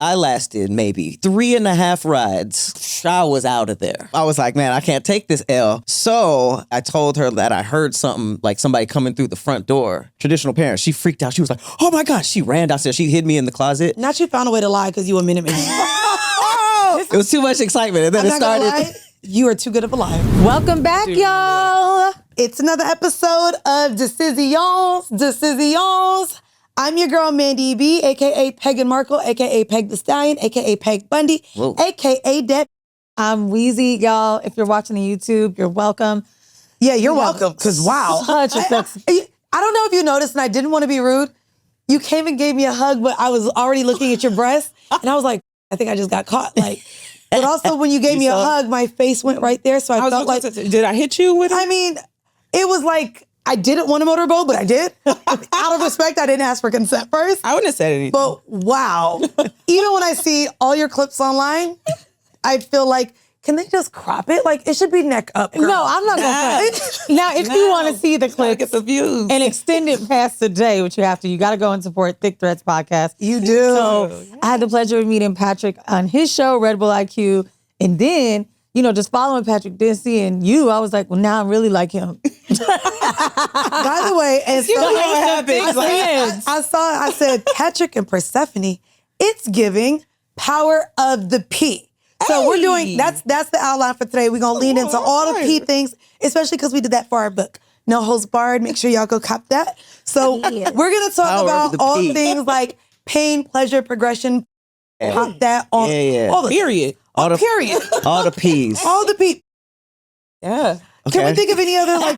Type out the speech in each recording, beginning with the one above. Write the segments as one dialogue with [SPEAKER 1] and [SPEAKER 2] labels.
[SPEAKER 1] I lasted maybe 3.5 rides. I was out of there. I was like, man, I can't take this L. So I told her that I heard something, like somebody coming through the front door. Traditional parents. She freaked out. She was like, oh my God. She ran downstairs. She hid me in the closet.
[SPEAKER 2] Not you found a way to lie because you a minute man.
[SPEAKER 1] It was too much excitement. And then it started.
[SPEAKER 2] You are too good of a liar.
[SPEAKER 3] Welcome back, y'all.
[SPEAKER 2] It's another episode of Decisions. I'm your girl, Mandii B, a.k.a. Peg and Markle, a.k.a. Peg the Stallion, a.k.a. Peg Bundy, a.k.a. Deb.
[SPEAKER 3] I'm Weezy, y'all. If you're watching on YouTube, you're welcome.
[SPEAKER 2] Yeah, you're welcome, because wow. I don't know if you noticed, and I didn't want to be rude. You came and gave me a hug, but I was already looking at your breast, and I was like, I think I just got caught. But also, when you gave me a hug, my face went right there, so I felt like...
[SPEAKER 4] Did I hit you with it?
[SPEAKER 2] I mean, it was like... I didn't want a motorboat, but I did. Out of respect, I didn't ask for consent first.
[SPEAKER 4] I wouldn't have said anything.
[SPEAKER 2] But wow. Even when I see all your clips online, I feel like, can they just crop it? Like, it should be neck up, girl.
[SPEAKER 3] No, I'm not going to. Now, if you want to see the clips
[SPEAKER 4] get the views
[SPEAKER 3] and extend it past today, which you have to, you got to go and support Thick Threads podcast.
[SPEAKER 2] You do.
[SPEAKER 3] So I had the pleasure of meeting Patrick on his show, Red Bull IQ. And then, just following Patrick, then seeing you, I was like, well, now I really like him.
[SPEAKER 2] By the way, and so I said, Patrick and Persephanii, it's giving power of the P. So we're doing, that's the outline for today. We're going to lean into all the P things, especially because we did that for our book. No Holds Barred. Make sure y'all go cop that. So we're going to talk about all things like pain, pleasure, progression. Pop that on all the
[SPEAKER 4] period.
[SPEAKER 1] All the
[SPEAKER 2] period.
[SPEAKER 1] All the P's.
[SPEAKER 2] All the P.
[SPEAKER 4] Yeah.
[SPEAKER 2] Okay. Can we think of any other words?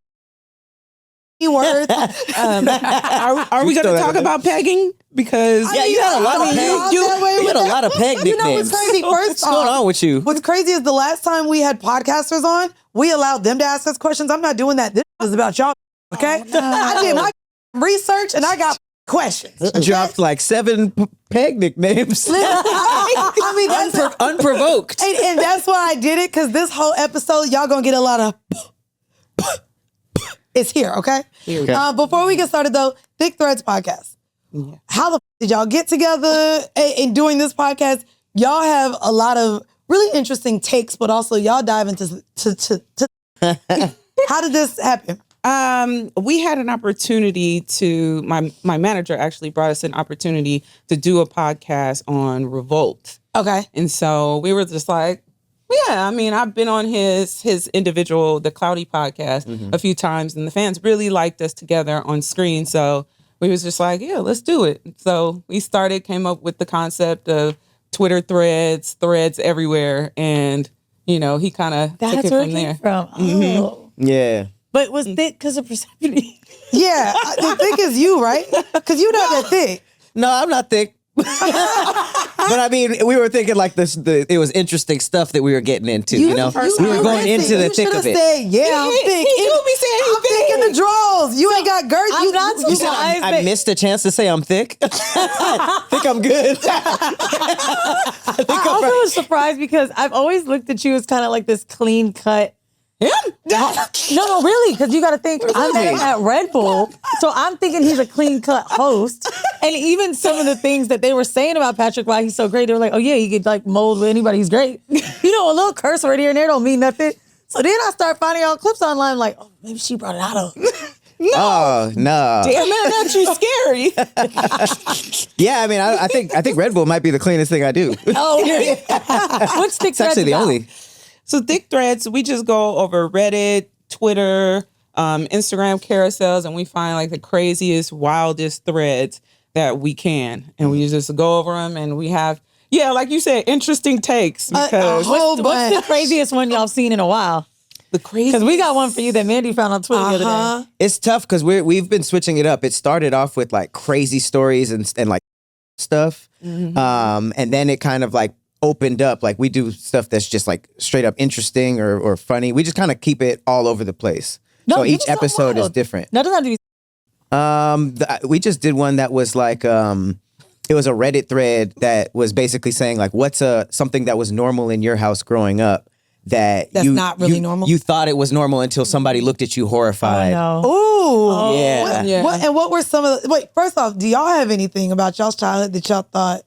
[SPEAKER 4] Are we going to talk about pegging? Because
[SPEAKER 1] you had a lot of peg. You had a lot of peg nicknames.
[SPEAKER 2] You know what's crazy? What's
[SPEAKER 1] going on with you?
[SPEAKER 2] What's crazy is the last time we had podcasters on, we allowed them to ask us questions. I'm not doing that. This is about y'all. Okay?
[SPEAKER 3] Oh, no.
[SPEAKER 2] I did my research and I got questions.
[SPEAKER 1] Dropped like 7 peg nicknames.
[SPEAKER 2] I mean, that's
[SPEAKER 1] unprovoked.
[SPEAKER 2] And that's why I did it, because this whole episode, y'all gonna get a lot of it's here, okay? Before we get started though, Thick Threads podcast. Yeah. How the did y'all get together in doing this podcast? Y'all have a lot of really interesting takes, but also y'all dive into how did this happen?
[SPEAKER 4] We had an opportunity to, my manager actually brought us an opportunity to do a podcast on revolt.
[SPEAKER 2] Okay.
[SPEAKER 4] And so we were just like, yeah, I mean, I've been on his individual, the Cloudy podcast a few times, and the fans really liked us together on screen. So we was just like, yeah, let's do it. So we came up with the concept of Twitter threads everywhere. And, he kind of took it from there.
[SPEAKER 3] Oh.
[SPEAKER 1] Yeah.
[SPEAKER 3] But was thick because of Persephanii?
[SPEAKER 2] Yeah, the thick is you, right? Because you're not that thick.
[SPEAKER 1] No, I'm not thick. But I mean, we were thinking like this. It was interesting stuff that we were getting into. We were going into the thick of it.
[SPEAKER 2] Said, I'm thick.
[SPEAKER 4] You be saying
[SPEAKER 2] I'm thick in the draws. You ain't got girth.
[SPEAKER 3] I'm not
[SPEAKER 1] You said I missed a chance to say I'm thick. I think I'm good.
[SPEAKER 3] I also was surprised because I've always looked at you as kind of like this clean cut.
[SPEAKER 4] Him?
[SPEAKER 3] No, really, because you got to think, I'm at Red Bull, so I'm thinking he's a clean-cut host. And even some of the things that they were saying about Patrick, why he's so great, they were like, oh yeah, he could like mold with anybody, he's great. A little curse right here and there don't mean nothing. So then I start finding all clips online, like, oh, maybe she brought it out of him.
[SPEAKER 4] No.
[SPEAKER 1] Oh, no.
[SPEAKER 4] Damn, man, that's you scary.
[SPEAKER 1] Yeah, I mean, I think Red Bull might be the cleanest thing I do.
[SPEAKER 3] Oh, yeah. What's Thick Threads
[SPEAKER 1] actually the
[SPEAKER 3] about?
[SPEAKER 1] only.
[SPEAKER 4] So Thick Threads, we just go over Reddit, Twitter, Instagram carousels, and we find like the craziest, wildest threads that we can. And we just go over them, and we have, like you said, interesting takes. Because
[SPEAKER 3] what's the craziest one y'all seen in a while?
[SPEAKER 4] The craziest.
[SPEAKER 3] Because we got one for you that Mandii found on Twitter the other day.
[SPEAKER 1] It's tough because we've been switching it up. It started off with like crazy stories and like stuff. And then it kind of like opened up. Like we do stuff that's just like straight up interesting or funny. We just kind of keep it all over the place. So each episode is different.
[SPEAKER 3] No, it doesn't have to be.
[SPEAKER 1] We just did one that was like, it was a Reddit thread that was basically saying like, what's something that was normal in your house growing up that's
[SPEAKER 2] not really normal?
[SPEAKER 1] You thought it was normal until somebody looked at you horrified.
[SPEAKER 3] Oh, no.
[SPEAKER 2] Ooh.
[SPEAKER 1] Yeah.
[SPEAKER 2] What were some of the... Wait, first off, do y'all have anything about y'all's childhood that y'all thought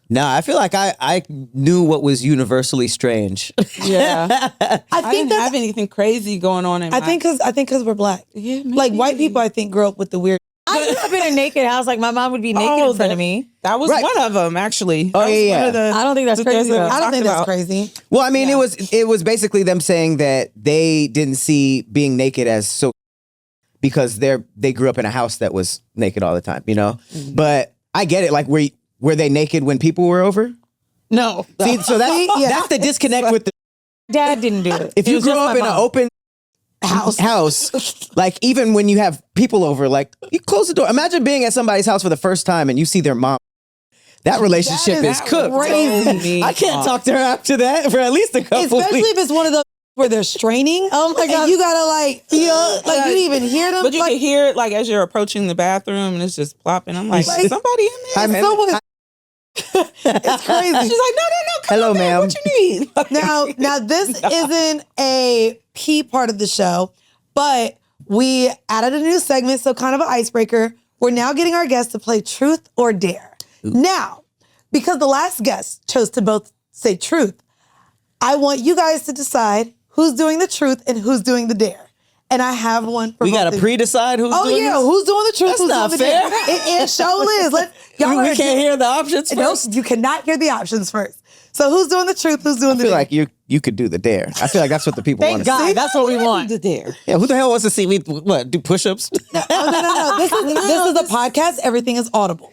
[SPEAKER 1] No, I feel like I knew what was universally strange.
[SPEAKER 4] Yeah. I didn't
[SPEAKER 2] that's-
[SPEAKER 4] have anything crazy going on in
[SPEAKER 2] I think because we're black.
[SPEAKER 4] Yeah,
[SPEAKER 2] like white people, I think grew up with the weird.
[SPEAKER 3] I grew up in a naked house. Like my mom would be naked in front of me.
[SPEAKER 4] That was
[SPEAKER 1] Right.
[SPEAKER 4] one of them, actually.
[SPEAKER 1] Oh,
[SPEAKER 4] That was
[SPEAKER 1] yeah,
[SPEAKER 4] one of
[SPEAKER 1] yeah.
[SPEAKER 4] the-
[SPEAKER 3] I don't think that's
[SPEAKER 4] the
[SPEAKER 3] crazy,
[SPEAKER 4] things that
[SPEAKER 3] though.
[SPEAKER 4] we
[SPEAKER 2] I don't
[SPEAKER 4] talked
[SPEAKER 2] think that's
[SPEAKER 4] about.
[SPEAKER 2] crazy.
[SPEAKER 1] Well, I mean, it was basically them saying that they didn't see being naked as so because they grew up in a house that was naked all the time, you know.
[SPEAKER 2] Mm-hmm.
[SPEAKER 1] But I get it. Like, were they naked when people were over?
[SPEAKER 3] No,
[SPEAKER 1] See, so
[SPEAKER 2] Yeah.
[SPEAKER 1] that's the disconnect with the.
[SPEAKER 3] Dad didn't do it.
[SPEAKER 1] If
[SPEAKER 3] It
[SPEAKER 1] you
[SPEAKER 3] was
[SPEAKER 1] grew
[SPEAKER 3] just
[SPEAKER 1] up
[SPEAKER 3] my
[SPEAKER 1] in an
[SPEAKER 3] mom.
[SPEAKER 1] open house, like even when you have people over, like you close the door. Imagine being at somebody's house for the first time and you see their mom. That relationship is cooked.
[SPEAKER 2] crazy.
[SPEAKER 1] I can't talk to her after that for at least a couple
[SPEAKER 2] Especially
[SPEAKER 1] weeks.
[SPEAKER 2] if it's one of those where they're straining.
[SPEAKER 3] Oh my God.
[SPEAKER 2] And you gotta like feel like you didn't even hear them.
[SPEAKER 4] But you
[SPEAKER 2] like,
[SPEAKER 4] can hear it like as you're approaching the bathroom and it's just plopping. I'm like,
[SPEAKER 2] Like-
[SPEAKER 4] somebody in there?
[SPEAKER 1] I'm-
[SPEAKER 2] someone. It's crazy.
[SPEAKER 4] She's like, no, come
[SPEAKER 1] Hello,
[SPEAKER 4] on,
[SPEAKER 1] ma'am.
[SPEAKER 4] What you need?
[SPEAKER 2] Now this isn't a P part of the show, but we added a new segment, so kind of an icebreaker. We're now getting our guests to play truth or dare. Now, because the last guest chose to both say truth, I want you guys to decide who's doing the truth and who's doing the dare. And I have one for
[SPEAKER 1] We
[SPEAKER 2] both
[SPEAKER 1] got
[SPEAKER 2] of
[SPEAKER 1] to
[SPEAKER 2] you.
[SPEAKER 1] pre-decide who's
[SPEAKER 2] Oh
[SPEAKER 1] doing
[SPEAKER 2] yeah,
[SPEAKER 1] this?
[SPEAKER 2] who's doing the truth?
[SPEAKER 1] That's
[SPEAKER 2] who's
[SPEAKER 1] not
[SPEAKER 2] doing the
[SPEAKER 1] fair.
[SPEAKER 2] dare? It show is. Y'all
[SPEAKER 1] We can't hear the options first.
[SPEAKER 2] You cannot hear the options first. So who's doing the truth? Who's doing
[SPEAKER 1] I
[SPEAKER 2] the
[SPEAKER 1] feel
[SPEAKER 2] dare?
[SPEAKER 1] like you could do the dare. I feel like that's what the people want
[SPEAKER 3] Thank
[SPEAKER 1] to see.
[SPEAKER 3] God. That's what we want.
[SPEAKER 4] The dare.
[SPEAKER 1] Yeah, who the hell wants to see me do push-ups?
[SPEAKER 2] Oh, no. This is a podcast. Everything is audible.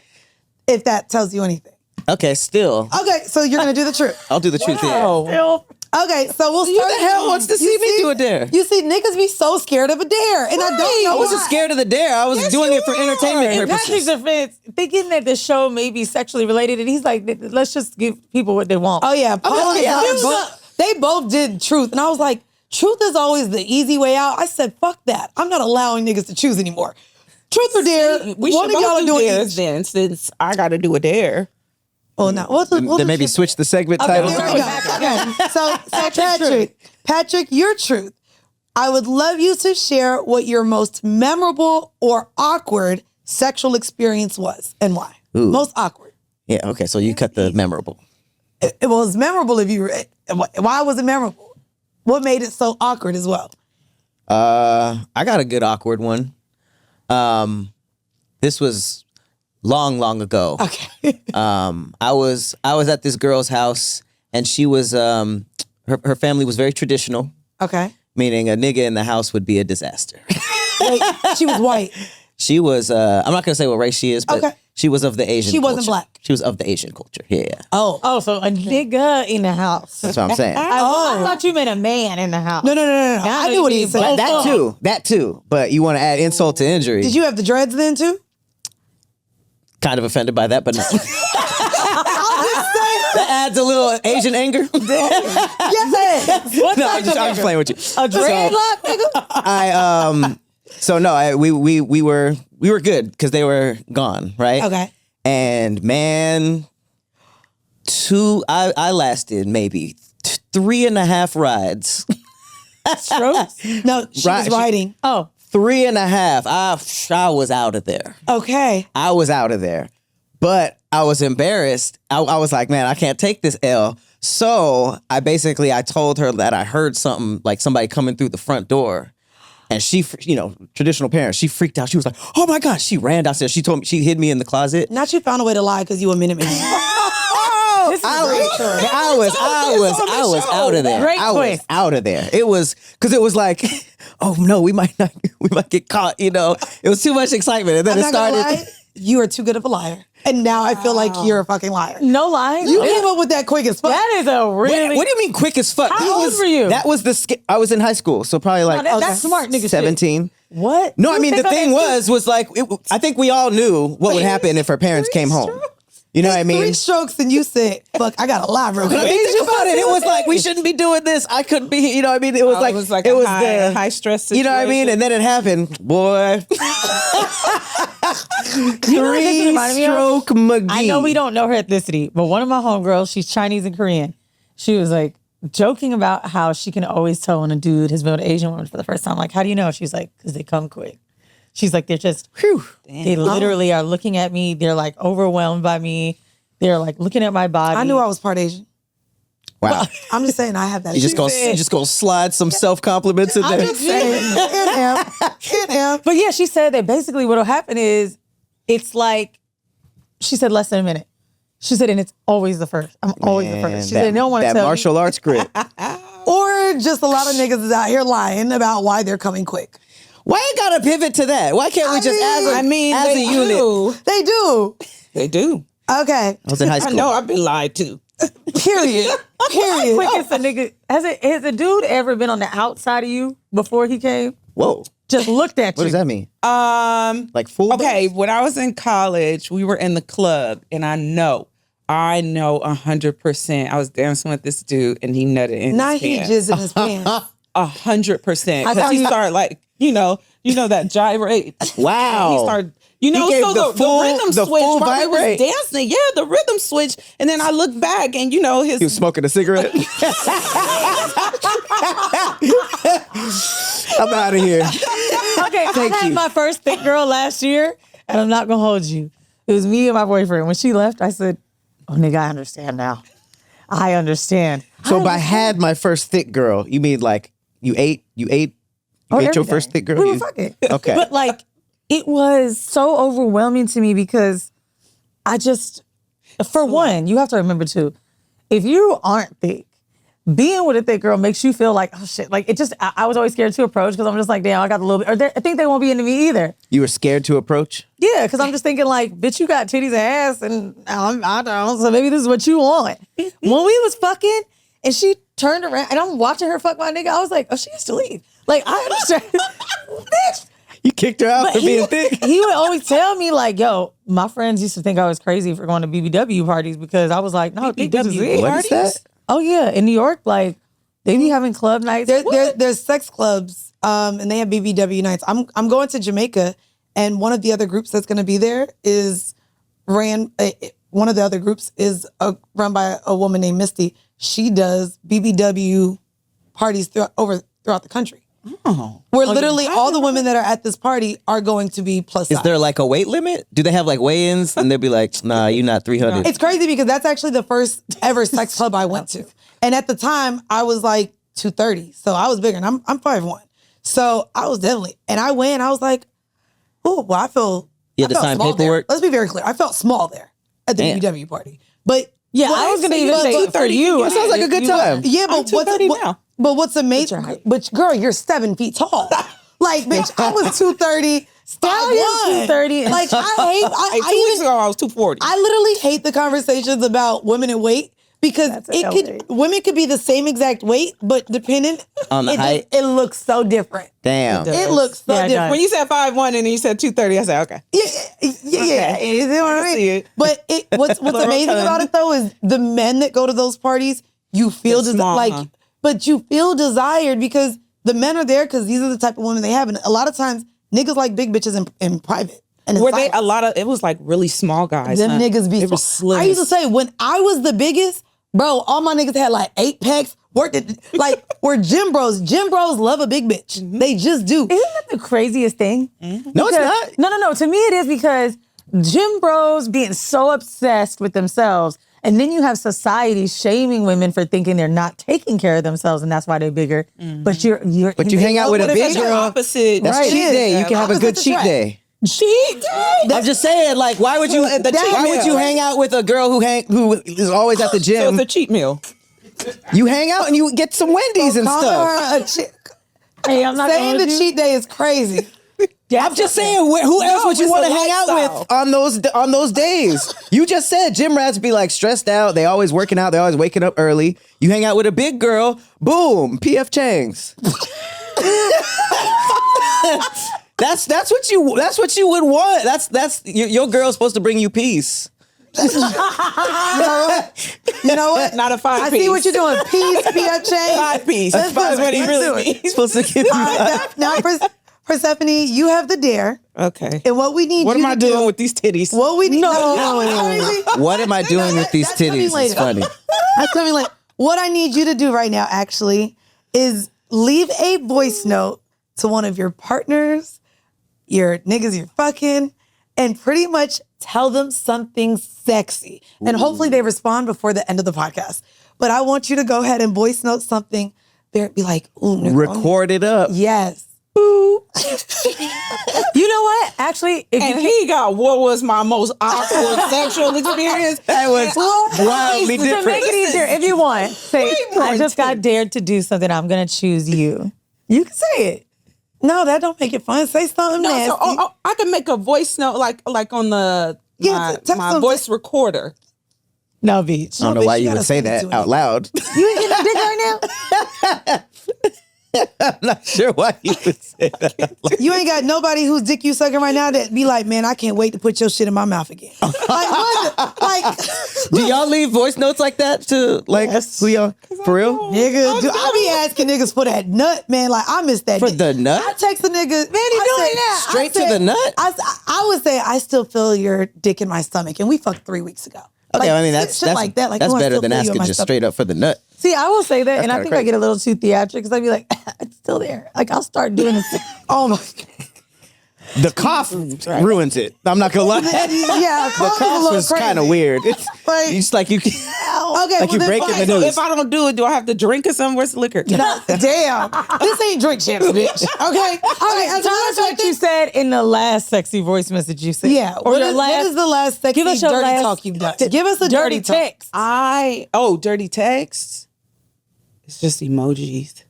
[SPEAKER 2] If that tells you anything.
[SPEAKER 1] Okay, still.
[SPEAKER 2] Okay, so you're gonna do the truth.
[SPEAKER 1] I'll do the truth here.
[SPEAKER 3] Still,
[SPEAKER 2] Okay, so we'll
[SPEAKER 1] Who
[SPEAKER 2] start.
[SPEAKER 1] the hell wants to see me do a dare?
[SPEAKER 2] You see, niggas be so scared of a dare, and I don't know
[SPEAKER 1] I wasn't
[SPEAKER 2] why.
[SPEAKER 1] scared of the dare. I was doing it for entertainment
[SPEAKER 3] in
[SPEAKER 1] purposes.
[SPEAKER 3] Patrick's defense, thinking that the show may be sexually related, and he's like, let's just give people what they want.
[SPEAKER 2] Oh yeah, Paul and
[SPEAKER 1] yeah.
[SPEAKER 2] Tom they both did truth, and I was like, truth is always the easy way out. I said, fuck that. I'm not allowing niggas to choose anymore. Truth or dare?
[SPEAKER 4] We
[SPEAKER 2] one
[SPEAKER 4] should
[SPEAKER 2] of y'all are
[SPEAKER 4] both do
[SPEAKER 2] doing
[SPEAKER 4] dares
[SPEAKER 2] each.
[SPEAKER 4] then, since I got to do a dare.
[SPEAKER 2] Oh no, we'll
[SPEAKER 1] Then
[SPEAKER 2] do
[SPEAKER 1] maybe
[SPEAKER 2] truth.
[SPEAKER 1] switch the segment
[SPEAKER 3] Okay,
[SPEAKER 1] title.
[SPEAKER 3] we'll
[SPEAKER 2] There we go. Okay. So Patrick, your truth. I would love you to share what your most memorable or awkward sexual experience was and why.
[SPEAKER 1] Ooh.
[SPEAKER 2] Most awkward.
[SPEAKER 1] Yeah, okay, so you cut the memorable.
[SPEAKER 2] It was memorable if you. Why was it memorable? What made it so awkward as well?
[SPEAKER 1] I got a good awkward one. This was long ago.
[SPEAKER 2] Okay.
[SPEAKER 1] I was at this girl's house, and she was her family was very traditional,
[SPEAKER 2] Okay.
[SPEAKER 1] meaning a nigga in the house would be a disaster.
[SPEAKER 2] Wait, she was white.
[SPEAKER 1] She was I'm not gonna say what race she is, but
[SPEAKER 2] Okay.
[SPEAKER 1] she was of the Asian.
[SPEAKER 2] She wasn't
[SPEAKER 1] culture.
[SPEAKER 2] black.
[SPEAKER 1] She was of the Asian culture. Yeah,
[SPEAKER 3] Oh, so a nigga in the house.
[SPEAKER 1] that's what I'm saying.
[SPEAKER 3] I thought you meant a man in the house.
[SPEAKER 2] No.
[SPEAKER 3] Now
[SPEAKER 2] I knew what he
[SPEAKER 3] you
[SPEAKER 2] said.
[SPEAKER 3] mean
[SPEAKER 1] That too. But you want to add insult to injury?
[SPEAKER 2] Did you have the dreads then too?
[SPEAKER 1] Kind of offended by that, but no. That adds a little Asian anger.
[SPEAKER 2] Yes.
[SPEAKER 3] What
[SPEAKER 1] No,
[SPEAKER 3] type
[SPEAKER 1] I'm just
[SPEAKER 3] of
[SPEAKER 1] playing with you.
[SPEAKER 3] a dreadlock, nigga?
[SPEAKER 1] So no, we were good because they were gone, right?
[SPEAKER 2] Okay.
[SPEAKER 1] And man, I lasted maybe 3.5 rides.
[SPEAKER 3] Strokes?
[SPEAKER 2] No, she
[SPEAKER 1] Right,
[SPEAKER 2] was
[SPEAKER 1] she-
[SPEAKER 2] writing.
[SPEAKER 3] Oh,
[SPEAKER 1] 3.5. I was out of there.
[SPEAKER 2] Okay.
[SPEAKER 1] I was out of there. But I was embarrassed. I was like, man, I can't take this L. So I told her that I heard something, like somebody coming through the front door. And she, traditional parents, she freaked out. She was like, oh my gosh. She ran downstairs. She told me, she hid me in the closet.
[SPEAKER 2] Not you found a way to lie because you a minute man.
[SPEAKER 3] this is a great story.
[SPEAKER 1] I was out of there.
[SPEAKER 3] Great
[SPEAKER 1] I was
[SPEAKER 3] twist.
[SPEAKER 1] out of there. It was because it was like, oh no, we might get caught. It was too much excitement, and then
[SPEAKER 2] I'm
[SPEAKER 1] it
[SPEAKER 2] not gonna
[SPEAKER 1] started.
[SPEAKER 2] lie, you are too good of a liar. And now I feel like you're a fucking liar.
[SPEAKER 3] No lying.
[SPEAKER 2] You came up with that quick as fuck.
[SPEAKER 3] That is a really.
[SPEAKER 1] What do you mean quick as fuck?
[SPEAKER 3] How old were you?
[SPEAKER 1] That was I was in high school, so probably like
[SPEAKER 3] that's smart nigga shit.
[SPEAKER 1] 17.
[SPEAKER 3] What?
[SPEAKER 1] No, I
[SPEAKER 3] You
[SPEAKER 1] mean the
[SPEAKER 3] think
[SPEAKER 1] thing
[SPEAKER 3] I-
[SPEAKER 1] was like I think we all knew what would happen if her parents came home. You know what I mean?
[SPEAKER 2] 3 strokes and you said, fuck, I got to lie real
[SPEAKER 1] But I
[SPEAKER 2] quick.
[SPEAKER 1] mean, think about it. It was like we shouldn't be doing this. I couldn't be. You know what I mean? It was
[SPEAKER 4] It was like a high stress situation.
[SPEAKER 1] You know what I mean? And then it happened, boy.
[SPEAKER 3] You know what this reminded me of?
[SPEAKER 1] Three-stroke McGee.
[SPEAKER 3] I know we don't know her ethnicity, but one of my homegirls, she's Chinese and Korean. She was like joking about how she can always tell when a dude has been with an Asian woman for the first time. Like, how do you know? She's like, because they come quick. She's like, they're just, they literally are looking at me. They're like overwhelmed by me. They're like looking at my body.
[SPEAKER 2] I knew I was part Asian.
[SPEAKER 1] Wow.
[SPEAKER 2] I'm just saying I have that.
[SPEAKER 1] You just gonna slide some self compliments in
[SPEAKER 2] I'm
[SPEAKER 1] there.
[SPEAKER 2] just saying. It am.
[SPEAKER 3] But yeah, she said that basically what'll happen is it's like, she said less than a minute. She said, and it's always the first. I'm always the first. She said, they don't want to tell
[SPEAKER 1] that martial arts grip.
[SPEAKER 2] Or just a lot of niggas is out here lying about why they're coming quick.
[SPEAKER 1] Why you gotta pivot to that? Why can't we just as a unit?
[SPEAKER 2] They do.
[SPEAKER 4] They do.
[SPEAKER 2] Okay.
[SPEAKER 1] I was in high school.
[SPEAKER 4] I know I've been lied to.
[SPEAKER 2] Period. Period.
[SPEAKER 3] quick as a nigga. Has a dude ever been on the outside of you before he came?
[SPEAKER 1] Whoa.
[SPEAKER 3] Just looked at you.
[SPEAKER 1] What does that mean? Like full?
[SPEAKER 4] Okay, when I was in college, we were in the club, and I know 100%. I was dancing with this dude, and he nutted in
[SPEAKER 2] Not
[SPEAKER 4] his
[SPEAKER 2] he
[SPEAKER 4] pants.
[SPEAKER 2] jizz in his pants.
[SPEAKER 4] 100%. Because he started like, you know that gyrate.
[SPEAKER 1] Wow.
[SPEAKER 4] He started,
[SPEAKER 1] He gave
[SPEAKER 4] so
[SPEAKER 1] the
[SPEAKER 4] the
[SPEAKER 1] full-
[SPEAKER 4] rhythm
[SPEAKER 1] the
[SPEAKER 4] switch
[SPEAKER 1] full
[SPEAKER 4] while he was
[SPEAKER 1] vibrate.
[SPEAKER 4] dancing. Yeah, the rhythm switch. And then I look back, and his
[SPEAKER 1] He was smoking a cigarette. I'm out of here.
[SPEAKER 3] Okay, I had
[SPEAKER 1] you.
[SPEAKER 3] my first thick girl last year, and I'm not gonna hold you. It was me and my boyfriend. When she left, I said, "Oh, nigga, I understand now. I understand."
[SPEAKER 1] So by had my first thick girl, you mean like you ate your
[SPEAKER 3] everything.
[SPEAKER 1] first thick girl?
[SPEAKER 3] We were
[SPEAKER 1] You-
[SPEAKER 3] fucking.
[SPEAKER 1] Okay.
[SPEAKER 3] But like, it was so overwhelming to me because I just, for one, you have to remember too, if you aren't thick, being with a thick girl makes you feel like, oh shit, like it just, I was always scared to approach because I'm just like, damn, I got a little bit, I think they won't be into me either.
[SPEAKER 1] You were scared to approach?
[SPEAKER 3] Yeah, because I'm just thinking like, bitch, you got titties and ass and I don't, so maybe this is what you want. When we was fucking and she turned around and I'm watching her fuck my nigga, I was like, oh, she has to leave. Like, I understand. Bitch.
[SPEAKER 1] You kicked her out
[SPEAKER 3] But
[SPEAKER 1] for being thick?
[SPEAKER 3] he would always tell me like, yo, my friends used to think I was crazy for going to BBW parties because I was like, no, BBW.
[SPEAKER 1] What is that?
[SPEAKER 3] Oh yeah, in New York, like they be having club nights.
[SPEAKER 2] There's sex clubs, and they have BBW nights. I'm going to Jamaica, and one of the other groups that's going to be there is run by a woman named Misty. She does BBW parties throughout the country.
[SPEAKER 4] Oh.
[SPEAKER 2] Where literally all the women that are at this party are going to be plus size.
[SPEAKER 1] Is there like a weight limit? Do they have like weigh-ins? And they'll be like, nah, you're not 300.
[SPEAKER 2] It's crazy because that's actually the first ever sex club I went to. And at the time, I was like 230. So I was bigger and I'm 5'1". So I was definitely, and I went, I was like, oh, well, I feel
[SPEAKER 1] You had to
[SPEAKER 2] I felt
[SPEAKER 1] sign
[SPEAKER 2] small
[SPEAKER 1] paperwork?
[SPEAKER 2] there. Let's be very clear. I felt small there at the
[SPEAKER 1] Damn.
[SPEAKER 2] BBW party. But
[SPEAKER 3] yeah, I was gonna even say for you.
[SPEAKER 1] That sounds like a good time.
[SPEAKER 2] yeah,
[SPEAKER 4] I'm
[SPEAKER 2] but
[SPEAKER 4] 230 now.
[SPEAKER 2] But what's amazing? But girl, you're 7 feet tall. Like, bitch, I was 230.
[SPEAKER 3] Stallion 230.
[SPEAKER 2] Like, I
[SPEAKER 4] 2 weeks ago, I was 240.
[SPEAKER 2] I literally hate the conversations about women and weight because women could be the same exact weight, but depending
[SPEAKER 1] On the height?
[SPEAKER 2] it looks so different.
[SPEAKER 1] Damn.
[SPEAKER 2] It looks so
[SPEAKER 3] Yeah, it
[SPEAKER 2] different.
[SPEAKER 4] When you said 5'1" and then you said 230, I said, okay.
[SPEAKER 2] Yeah. You know what I
[SPEAKER 4] see
[SPEAKER 2] mean?
[SPEAKER 4] it.
[SPEAKER 2] But what's amazing about it though is the men that go to those parties, you feel
[SPEAKER 4] They're small, huh?
[SPEAKER 2] but you feel desired because the men are there because these are the type of women they have, and a lot of times niggas like big bitches in private. And in
[SPEAKER 4] Were they
[SPEAKER 2] silence.
[SPEAKER 4] it was like really small guys.
[SPEAKER 2] Them
[SPEAKER 4] huh?
[SPEAKER 2] niggas be
[SPEAKER 4] They were
[SPEAKER 2] small.
[SPEAKER 4] slim.
[SPEAKER 2] I used to say when I was the biggest, bro, all my niggas had like 8 packs. We're gym bros. Gym bros love a big bitch. They just do.
[SPEAKER 3] Isn't that the craziest thing?
[SPEAKER 1] No, it's not.
[SPEAKER 3] No. To me, it is because gym bros being so obsessed with themselves, and then you have society shaming women for thinking they're not taking care of themselves, and that's why they're bigger. But you hang out with a
[SPEAKER 4] What if
[SPEAKER 1] big
[SPEAKER 4] it's your
[SPEAKER 1] girl.
[SPEAKER 4] opposite?
[SPEAKER 1] That's
[SPEAKER 2] Right.
[SPEAKER 1] cheat day. You can have a good
[SPEAKER 2] Opposite
[SPEAKER 1] cheat
[SPEAKER 2] attract.
[SPEAKER 1] day.
[SPEAKER 4] cheat day.
[SPEAKER 1] I'm just saying, like, why would you? Why would you hang out with a girl who is always at the
[SPEAKER 4] So
[SPEAKER 1] gym?
[SPEAKER 4] it's a cheat meal.
[SPEAKER 1] You hang out and you get some Wendy's and
[SPEAKER 2] Call
[SPEAKER 1] stuff.
[SPEAKER 2] her a chick.
[SPEAKER 3] Hey, I'm not
[SPEAKER 2] Saying
[SPEAKER 3] going
[SPEAKER 2] the
[SPEAKER 3] to
[SPEAKER 2] cheat day is crazy.
[SPEAKER 1] I'm just saying, who else would you
[SPEAKER 4] it's
[SPEAKER 1] want to
[SPEAKER 4] a
[SPEAKER 1] hang out
[SPEAKER 4] lifestyle.
[SPEAKER 1] with on those days? You just said gym rats be like stressed out. They always working out. They always waking up early. You hang out with a big girl. Boom, PF Chang's. That's what you would want. That's your girl's supposed to bring you peace.
[SPEAKER 2] You know what?
[SPEAKER 4] Not a 5
[SPEAKER 2] I
[SPEAKER 4] piece.
[SPEAKER 2] see what you're doing. Peace, PF change.
[SPEAKER 4] 5 piece.
[SPEAKER 2] Let's
[SPEAKER 4] That's
[SPEAKER 2] do
[SPEAKER 4] what
[SPEAKER 2] it.
[SPEAKER 4] he
[SPEAKER 2] Let's
[SPEAKER 4] really
[SPEAKER 2] do it.
[SPEAKER 4] means.
[SPEAKER 1] Supposed to give you
[SPEAKER 2] Now, Persephone, you have the dare.
[SPEAKER 4] Okay.
[SPEAKER 2] And what we need
[SPEAKER 4] What
[SPEAKER 2] you
[SPEAKER 4] am I
[SPEAKER 2] to
[SPEAKER 4] doing
[SPEAKER 2] do,
[SPEAKER 4] with these titties?
[SPEAKER 2] what we need
[SPEAKER 3] No.
[SPEAKER 1] What am I doing with these
[SPEAKER 2] That's coming
[SPEAKER 1] titties? It's
[SPEAKER 2] later.
[SPEAKER 1] funny.
[SPEAKER 2] That's coming later. What I need you to do right now, actually, is leave a voice note to one of your partners, your niggas you're fucking, and pretty much tell them something sexy. And hopefully they respond before the end of the podcast. But I want you to go ahead and voice note something. Be like, ooh, Nicole.
[SPEAKER 1] Record it up.
[SPEAKER 2] Yes.
[SPEAKER 3] You know what? Actually,
[SPEAKER 4] he got what was my most awkward sexual experience.
[SPEAKER 1] That was wildly
[SPEAKER 3] to
[SPEAKER 1] different.
[SPEAKER 3] make it easier, if you want, say, I just got dared to do something. I'm going to choose you. You can say it.
[SPEAKER 2] No, that don't make it fun. Say something nasty.
[SPEAKER 4] So, I can make a voice note like on the my voice recorder.
[SPEAKER 3] No, Beach.
[SPEAKER 1] I don't know why you would say that out loud.
[SPEAKER 3] You ain't getting a dick right now?
[SPEAKER 1] I'm not sure why you would say that.
[SPEAKER 2] You ain't got nobody whose dick you sucking right now that be like, man, I can't wait to put your shit in my mouth again. Like, what? Like,
[SPEAKER 1] do y'all leave voice notes like that to like who y'all for real?
[SPEAKER 2] Nigga, I be asking niggas for that nut, man. Like, I miss that
[SPEAKER 1] For
[SPEAKER 2] dick.
[SPEAKER 1] the nut?
[SPEAKER 2] I text a nigga, man, he doing that.
[SPEAKER 1] Straight to the nut?
[SPEAKER 2] I would say I still feel your dick in my stomach, and we fucked 3 weeks ago.
[SPEAKER 1] Okay,
[SPEAKER 2] Like,
[SPEAKER 1] I mean that's
[SPEAKER 2] like that. Like,
[SPEAKER 1] that's
[SPEAKER 2] oh, I
[SPEAKER 1] better
[SPEAKER 2] still
[SPEAKER 1] than
[SPEAKER 2] feel you in
[SPEAKER 1] asking
[SPEAKER 2] my
[SPEAKER 1] just
[SPEAKER 2] stomach.
[SPEAKER 1] straight up for the nut.
[SPEAKER 3] See, I will say that, and I
[SPEAKER 1] kinda
[SPEAKER 3] think I
[SPEAKER 1] crazy.
[SPEAKER 3] get a little too theatrical because I'd be like, it's still there. Like, I'll start doing this.
[SPEAKER 2] Oh my.
[SPEAKER 1] The cough ruins it. I'm not gonna lie.
[SPEAKER 2] Yeah,
[SPEAKER 1] The cough was kind of weird. It's
[SPEAKER 2] Like-
[SPEAKER 1] just like you.
[SPEAKER 2] Okay,
[SPEAKER 1] Like you
[SPEAKER 2] then
[SPEAKER 1] breaking
[SPEAKER 2] fine.
[SPEAKER 1] the news.
[SPEAKER 4] If I don't do it, do I have to drink or something? Where's the liquor?
[SPEAKER 2] Damn, this ain't drink champs, bitch. Okay,
[SPEAKER 3] Tell us what you said in the last sexy voice message you said.
[SPEAKER 2] Yeah,
[SPEAKER 3] Or
[SPEAKER 2] what
[SPEAKER 3] your
[SPEAKER 2] is,
[SPEAKER 3] last.
[SPEAKER 2] what is the last sexy
[SPEAKER 3] Give us your
[SPEAKER 2] dirty
[SPEAKER 3] last
[SPEAKER 2] talk you've done? Give us a dirty talk.
[SPEAKER 3] text.
[SPEAKER 4] Dirty text. It's just emojis.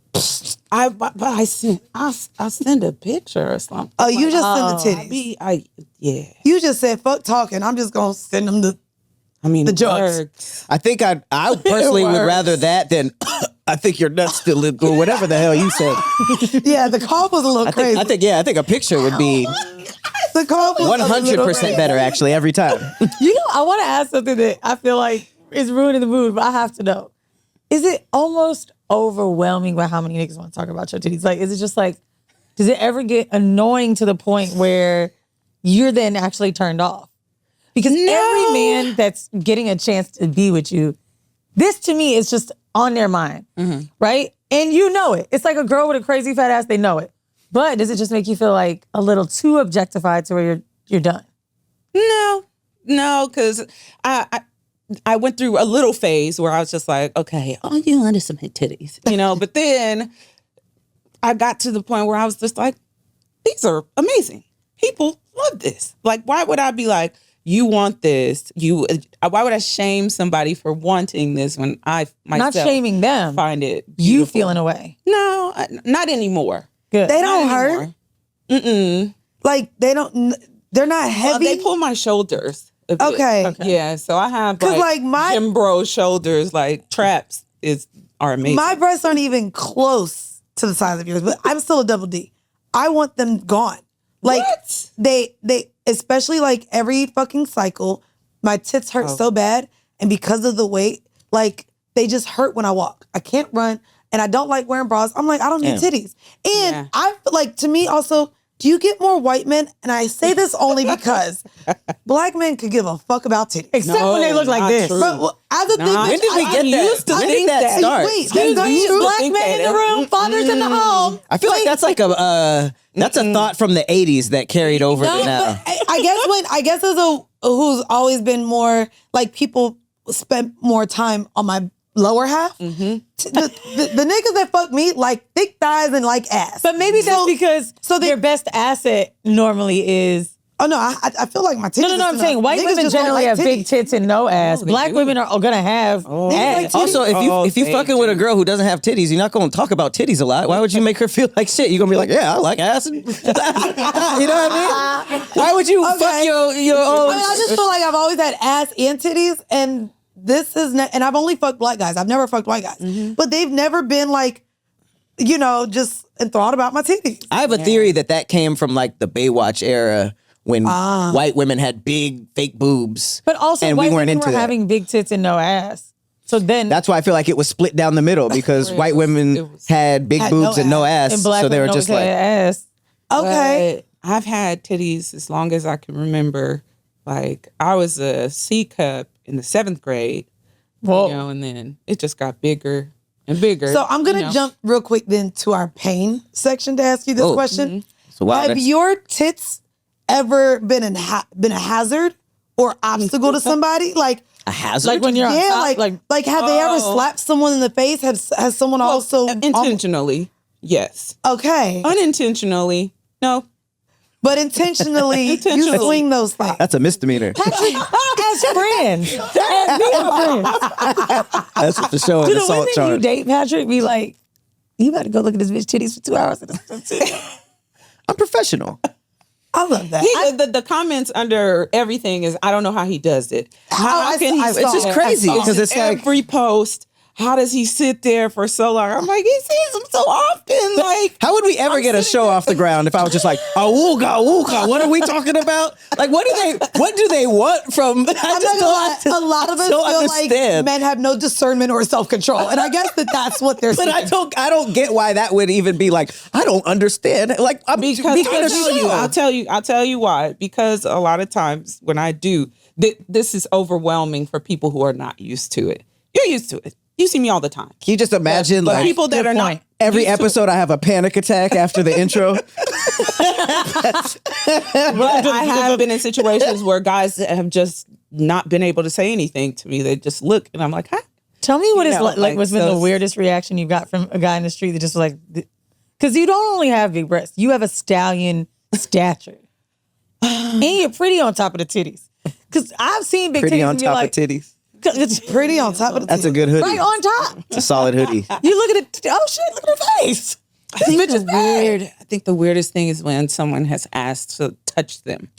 [SPEAKER 4] I'll send a picture or something.
[SPEAKER 2] Oh, you just send the titties.
[SPEAKER 4] Yeah.
[SPEAKER 2] You just said fuck talking. I'm just gonna send them the.
[SPEAKER 4] I mean,
[SPEAKER 2] The jokes.
[SPEAKER 4] works.
[SPEAKER 1] I think I personally would
[SPEAKER 4] works.
[SPEAKER 1] rather that than I think your nuts still look good. Whatever the hell you said.
[SPEAKER 2] Yeah, the call was a little crazy.
[SPEAKER 1] I think a picture would be
[SPEAKER 2] the call was
[SPEAKER 1] 100% better actually every time.
[SPEAKER 3] You know, I want to ask something that I feel like is ruining the mood, but I have to know. Is it almost overwhelming by how many niggas want to talk about your titties? Like, is it just like, does it ever get annoying to the point where you're then actually turned off? Because every man that's getting a chance to be with you, this to me is just on their mind, right? And you know it. It's like a girl with a crazy fat ass, they know it. But does it just make you feel like a little too objectified to where you're done?
[SPEAKER 4] No, because I went through a little phase where I was just like, okay, all you want is some titties, but then I got to the point where I was just like, these are amazing. People love this. Like, why would I be like, you want this? Why would I shame somebody for wanting this when I myself
[SPEAKER 3] Not shaming them.
[SPEAKER 4] find it
[SPEAKER 3] You
[SPEAKER 4] beautiful?
[SPEAKER 3] feeling away.
[SPEAKER 4] No, not anymore.
[SPEAKER 3] Good.
[SPEAKER 2] They don't
[SPEAKER 4] Not
[SPEAKER 2] hurt.
[SPEAKER 4] anymore.
[SPEAKER 2] Like they don't. They're not heavy.
[SPEAKER 4] They pull my shoulders. a bit.
[SPEAKER 2] Okay.
[SPEAKER 4] Yeah, so I have
[SPEAKER 2] 'Cause,
[SPEAKER 4] like
[SPEAKER 2] my-
[SPEAKER 4] gym bro shoulders, like traps are amazing.
[SPEAKER 2] My breasts aren't even close to the size of yours, but I'm still a double D. I want them gone. Like
[SPEAKER 4] What?
[SPEAKER 2] they especially like every fucking cycle, my tits hurt so bad, and because of the weight, like they just hurt when I walk. I can't run, and I don't like wearing bras. I'm like, I don't need titties. And
[SPEAKER 4] Yeah.
[SPEAKER 2] I feel like, to me also, do you get more white men? And I say this only because black men could give a fuck about titties.
[SPEAKER 3] Except when they look like
[SPEAKER 4] not
[SPEAKER 3] this.
[SPEAKER 4] true.
[SPEAKER 2] But as a thing,
[SPEAKER 4] Nah,
[SPEAKER 1] When did we get that?
[SPEAKER 4] used to
[SPEAKER 1] When
[SPEAKER 4] think
[SPEAKER 1] did that
[SPEAKER 4] that.
[SPEAKER 1] start?
[SPEAKER 2] Wait,
[SPEAKER 3] Excuse
[SPEAKER 2] that's
[SPEAKER 3] me,
[SPEAKER 2] true.
[SPEAKER 3] black
[SPEAKER 4] think
[SPEAKER 3] men in
[SPEAKER 4] that.
[SPEAKER 3] the room, fathers in the home.
[SPEAKER 1] I feel like that's like that's a thought from the 80s that carried over to now.
[SPEAKER 2] I guess as a who's always been more like people spent more time on my lower half. The niggas that fuck me like thick thighs and like ass.
[SPEAKER 3] But maybe that's because
[SPEAKER 2] they-
[SPEAKER 3] their best asset normally is.
[SPEAKER 2] Oh no, I feel like my titties.
[SPEAKER 3] No, I'm saying white
[SPEAKER 2] Niggas
[SPEAKER 3] women
[SPEAKER 2] just don't
[SPEAKER 3] generally
[SPEAKER 2] like
[SPEAKER 3] have big
[SPEAKER 2] titties.
[SPEAKER 3] tits and no ass.
[SPEAKER 4] they
[SPEAKER 3] Black
[SPEAKER 4] do.
[SPEAKER 3] women are gonna have ass.
[SPEAKER 1] Also, if you
[SPEAKER 4] they
[SPEAKER 1] fucking with a girl who doesn't have titties, you're not going to talk about titties a lot. Why would you make her feel like shit? You're going to be like, yeah, I like ass. You know what I mean? Why would you fuck your own?
[SPEAKER 2] I mean, I just feel like I've always had ass and titties, and this is and I've only fucked black guys. I've never fucked white guys, but they've never been like, just enthralled about my titties.
[SPEAKER 1] I have a theory that came from like the Baywatch era when white women had big fake boobs.
[SPEAKER 3] But also,
[SPEAKER 1] and
[SPEAKER 3] white
[SPEAKER 1] we weren't
[SPEAKER 3] women
[SPEAKER 1] into
[SPEAKER 3] were
[SPEAKER 1] that.
[SPEAKER 3] having big tits and no ass. So then,
[SPEAKER 1] That's why I feel like it was split down the middle because white women had big
[SPEAKER 2] Had
[SPEAKER 1] boobs
[SPEAKER 2] no
[SPEAKER 1] and no
[SPEAKER 2] ass.
[SPEAKER 1] ass.
[SPEAKER 3] and black
[SPEAKER 1] So they were
[SPEAKER 3] women
[SPEAKER 1] just
[SPEAKER 3] don't
[SPEAKER 1] like,
[SPEAKER 3] have ass.
[SPEAKER 2] Okay,
[SPEAKER 4] But I've had titties as long as I can remember. Like I was a C cup in the 7th grade,
[SPEAKER 3] Well,
[SPEAKER 4] and then it just got bigger and bigger.
[SPEAKER 2] so I'm gonna jump real quick then to our pain section to ask you this question.
[SPEAKER 1] so wow,
[SPEAKER 2] Have your tits ever been a hazard, or obstacle to somebody? Like
[SPEAKER 1] A hazard?
[SPEAKER 3] Like when you're on top,
[SPEAKER 2] like have they ever slapped someone in the face? Has someone also
[SPEAKER 4] intentionally? Yes.
[SPEAKER 2] Okay.
[SPEAKER 4] Unintentionally, no.
[SPEAKER 2] But intentionally, you swing those things.
[SPEAKER 1] That's a misdemeanor.
[SPEAKER 3] Patrick, as friends, as being friends.
[SPEAKER 1] That's what the show an
[SPEAKER 3] Do the
[SPEAKER 1] assault
[SPEAKER 3] women you
[SPEAKER 1] charge.
[SPEAKER 3] date, Patrick, be like, you better go look at this bitch titties for 2 hours.
[SPEAKER 1] I'm professional.
[SPEAKER 2] I love that.
[SPEAKER 4] The comments under everything is, I don't know how he does it. How can he?
[SPEAKER 2] I
[SPEAKER 1] It's just crazy because it's like,
[SPEAKER 4] every post. How does he sit there for so long? I'm like, he sees them so often. Like,
[SPEAKER 1] how would we ever get a show off the ground if I was just like, awooga, awooga, what are we talking about? Like, what do they want from?
[SPEAKER 2] I'm not gonna lie, a lot of us feel like men have no discernment or self-control, and I guess that's what they're saying.
[SPEAKER 1] But I don't get why that would even be like, I don't understand. Like,
[SPEAKER 4] I'll tell you why. Because a lot of times when I do, this is overwhelming for people who are not used to it. You're used to it. You see me all the time.
[SPEAKER 1] Can you just imagine,
[SPEAKER 4] But
[SPEAKER 1] like,
[SPEAKER 4] people that are not
[SPEAKER 1] every episode I have a panic attack after the intro?
[SPEAKER 4] But I have been in situations where guys have just not been able to say anything to me. They just look, and I'm like, huh?
[SPEAKER 3] Tell me what what's been the weirdest reaction you got from a guy in the street that just was like, because you don't only have big breasts, you have a stallion stature, and you're pretty on top of the titties. Because I've seen big
[SPEAKER 1] Pretty
[SPEAKER 3] titties
[SPEAKER 1] on top of titties.
[SPEAKER 3] It's
[SPEAKER 2] pretty on top of the
[SPEAKER 1] That's a good hoodie.
[SPEAKER 3] right on top.
[SPEAKER 1] It's a solid hoodie.
[SPEAKER 3] You look at it. Oh shit! Look at her face.
[SPEAKER 4] I think the weirdest thing is when someone has asked to touch them.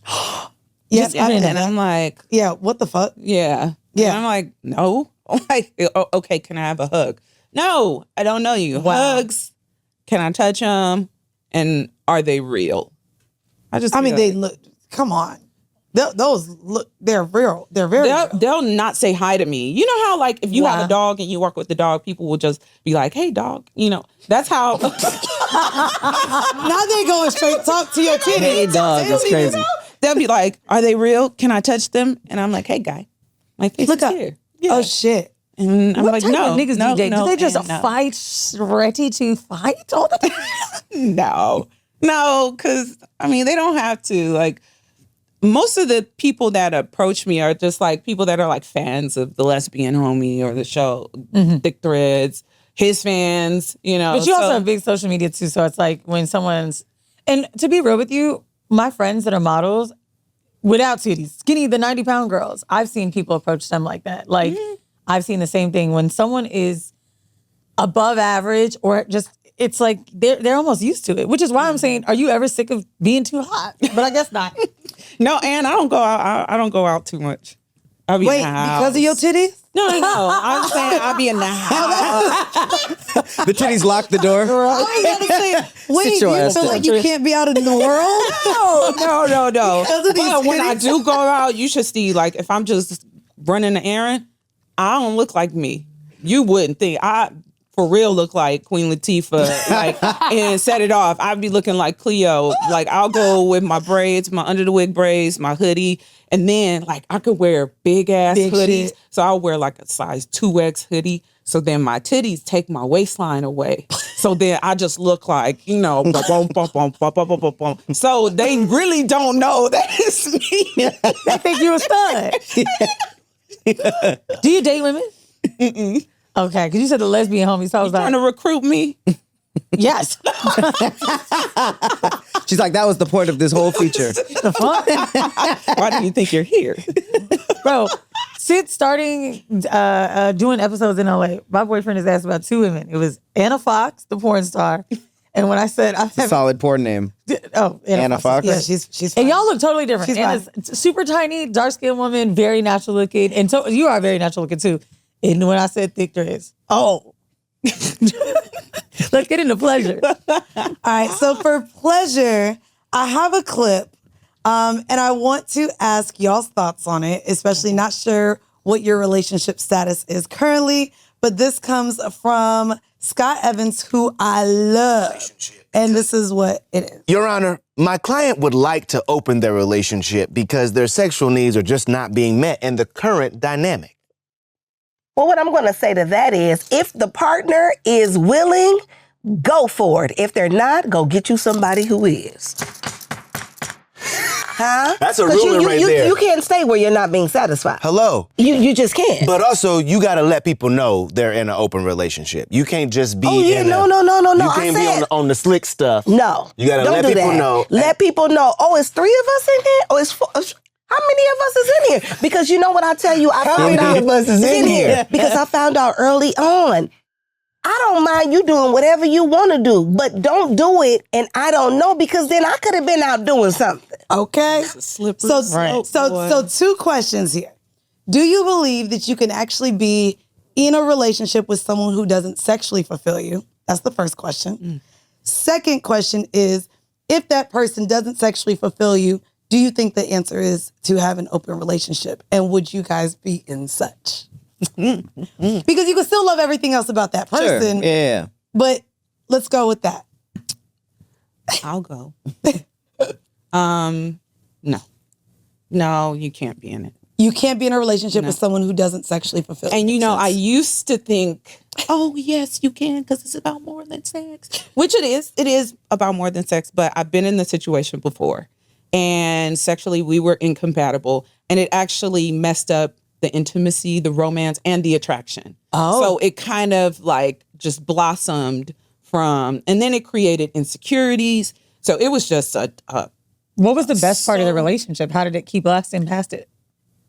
[SPEAKER 2] Yes,
[SPEAKER 4] and I'm like,
[SPEAKER 2] yeah, what the fuck?
[SPEAKER 4] yeah. And I'm like, no. I'm like, okay, can I have a hug? No, I don't know you.
[SPEAKER 3] Wow.
[SPEAKER 4] Hugs. Can I touch them? And are they real?
[SPEAKER 2] They look. Come on. Those look, they're real. They're very real.
[SPEAKER 4] They'll not say hi to me. You know how, like, if you have a dog and you work with the dog, people will just be like, hey, dog. You know, that's how.
[SPEAKER 2] Now they going straight talk to your titty.
[SPEAKER 1] Hey, dog, that's crazy.
[SPEAKER 4] They'll be like, are they real? Can I touch them? And I'm like, hey, guy, my face
[SPEAKER 2] Look
[SPEAKER 4] is
[SPEAKER 2] up.
[SPEAKER 4] here.
[SPEAKER 2] Oh, shit.
[SPEAKER 4] And I'm
[SPEAKER 3] What
[SPEAKER 4] like,
[SPEAKER 3] type
[SPEAKER 4] no,
[SPEAKER 3] of niggas
[SPEAKER 4] no,
[SPEAKER 3] do they?
[SPEAKER 4] no,
[SPEAKER 3] Do they just
[SPEAKER 4] and no.
[SPEAKER 3] fight, ready to fight all the time?
[SPEAKER 4] No, because, I mean, they don't have to. Like, most of the people that approach me are just like people that are like fans of the Lesbian Homie or the show Thick Threads, his fans, you know.
[SPEAKER 3] But you also have big social media too, so it's like when someone's, and to be real with you, my friends that are models, without titties, skinny, the 90-pound girls, I've seen people approach them like that. Like, I've seen the same thing. When someone is above average or just, it's like they're almost used to it, which is why I'm saying, are you ever sick of being too hot? But I guess not.
[SPEAKER 4] No, and I don't go out. I don't go out too much. I'll be in the house.
[SPEAKER 2] Because of your titties?
[SPEAKER 4] No. I'm saying I'll be in the house.
[SPEAKER 1] The titties lock the door.
[SPEAKER 2] Wait,
[SPEAKER 1] Sit
[SPEAKER 2] do
[SPEAKER 1] your
[SPEAKER 2] you
[SPEAKER 1] ass
[SPEAKER 2] feel
[SPEAKER 1] down.
[SPEAKER 2] like you can't be out in the world?
[SPEAKER 4] No.
[SPEAKER 2] Because of these
[SPEAKER 4] But when I
[SPEAKER 2] titties?
[SPEAKER 4] do go out, you should see, like, if I'm just running an errand, I don't look like me. You wouldn't think. I, for real, look like Queen Latifah, like, and set it off. I'd be looking like Cleo. Like, I'll go with my braids, my under the wig braids, my hoodie, and then, like, I could wear big hoodies.
[SPEAKER 2] shit.
[SPEAKER 4] So I'll wear like a size 2X hoodie. So then my titties take my waistline away. So then I just look like, you know, bum, bum, bum, bum, bum, bum, bum, bum. So they really don't know that it's me.
[SPEAKER 3] They think you a stud. Do you date women?
[SPEAKER 4] Mm-mm.
[SPEAKER 3] Okay, because you said the lesbian homies. So I was
[SPEAKER 4] Trying
[SPEAKER 3] like,
[SPEAKER 4] to recruit me?
[SPEAKER 3] yes.
[SPEAKER 1] She's like, that was the point of this whole feature.
[SPEAKER 3] The fuck?
[SPEAKER 4] Why do you think you're here?
[SPEAKER 3] Bro, since starting doing episodes in LA, my boyfriend has asked about 2 women. It was Anna Fox, the porn star. And when I said, I'm having,
[SPEAKER 1] Solid porn name. Anna Fox.
[SPEAKER 2] Yeah, she's
[SPEAKER 3] and y'all look totally different.
[SPEAKER 2] She's
[SPEAKER 3] Anna's super tiny, dark-skinned woman, very natural looking. And so you are very natural looking too. And when I said thick dreads, let's get into pleasure.
[SPEAKER 2] All right, so for pleasure, I have a clip, and I want to ask y'all's thoughts on it, especially not sure what your relationship status is currently, but this comes from Scott Evans, who I love, and this is what it is.
[SPEAKER 5] Your Honor, my client would like to open their relationship because their sexual needs are just not being met in the current dynamic.
[SPEAKER 6] Well, what I'm going to say to that is, if the partner is willing, go for it. If they're not, go get you somebody who is. Huh?
[SPEAKER 5] That's a
[SPEAKER 6] 'Cause
[SPEAKER 5] ruling right there.
[SPEAKER 6] You can't stay where you're not being satisfied.
[SPEAKER 5] Hello.
[SPEAKER 6] You just can't.
[SPEAKER 5] But also, you got to let people know they're in an open relationship. You can't just be.
[SPEAKER 6] Oh yeah,
[SPEAKER 5] in
[SPEAKER 6] no.
[SPEAKER 5] You
[SPEAKER 6] I
[SPEAKER 5] can't be
[SPEAKER 6] said
[SPEAKER 5] on the slick stuff.
[SPEAKER 6] no.
[SPEAKER 5] You got to
[SPEAKER 6] Don't
[SPEAKER 5] let
[SPEAKER 6] do
[SPEAKER 5] people
[SPEAKER 6] that.
[SPEAKER 5] know.
[SPEAKER 6] Let people know. Oh, it's 3 of us in here. Oh, it's 4. How many of us is in here? Because you know what I tell you, I found out
[SPEAKER 5] of us is in here?
[SPEAKER 6] because I found out early on. I don't mind you doing whatever you want to do, but don't do it. And I don't know because then I could have been out doing something.
[SPEAKER 2] Okay.
[SPEAKER 4] Slippery
[SPEAKER 2] So,
[SPEAKER 4] slope, boy.
[SPEAKER 2] so 2 questions here. Do you believe that you can actually be in a relationship with someone who doesn't sexually fulfill you? That's the first question. Second question is, if that person doesn't sexually fulfill you, do you think the answer is to have an open relationship? And would you guys be in such? Because you can still love everything else about that person.
[SPEAKER 1] Sure. Yeah.
[SPEAKER 2] But let's go with that.
[SPEAKER 4] I'll go. No, you can't be in it.
[SPEAKER 2] You can't be in a relationship with someone who doesn't sexually fulfill you.
[SPEAKER 4] And you know, I used to think, oh yes, you can, because it's about more than sex. Which it is. It is about more than sex. But I've been in the situation before, and sexually we were incompatible, and it actually messed up the intimacy, the romance, and the attraction.
[SPEAKER 2] Oh.
[SPEAKER 4] So it kind of like just blossomed from, and then it created insecurities. So it was just
[SPEAKER 3] What was the best part of the relationship? How did it keep lasting past it?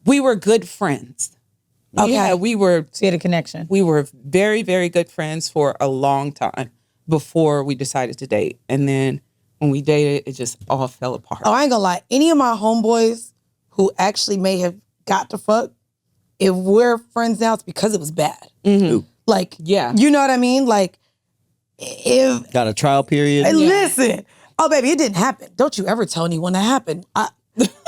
[SPEAKER 4] we were good friends.
[SPEAKER 2] Okay.
[SPEAKER 4] Yeah, we were
[SPEAKER 3] So you had a connection.
[SPEAKER 4] We were very, very good friends for a long time before we decided to date. And then when we dated, it just all fell apart.
[SPEAKER 2] Oh, I ain't gonna lie. Any of my homeboys who actually may have got to fuck, if we're friends now, it's because it was bad. Like,
[SPEAKER 4] Yeah.
[SPEAKER 2] you know what I mean? Like, if
[SPEAKER 1] Got a trial period.
[SPEAKER 2] Hey, listen, oh baby, it didn't happen. Don't you ever tell anyone that happened.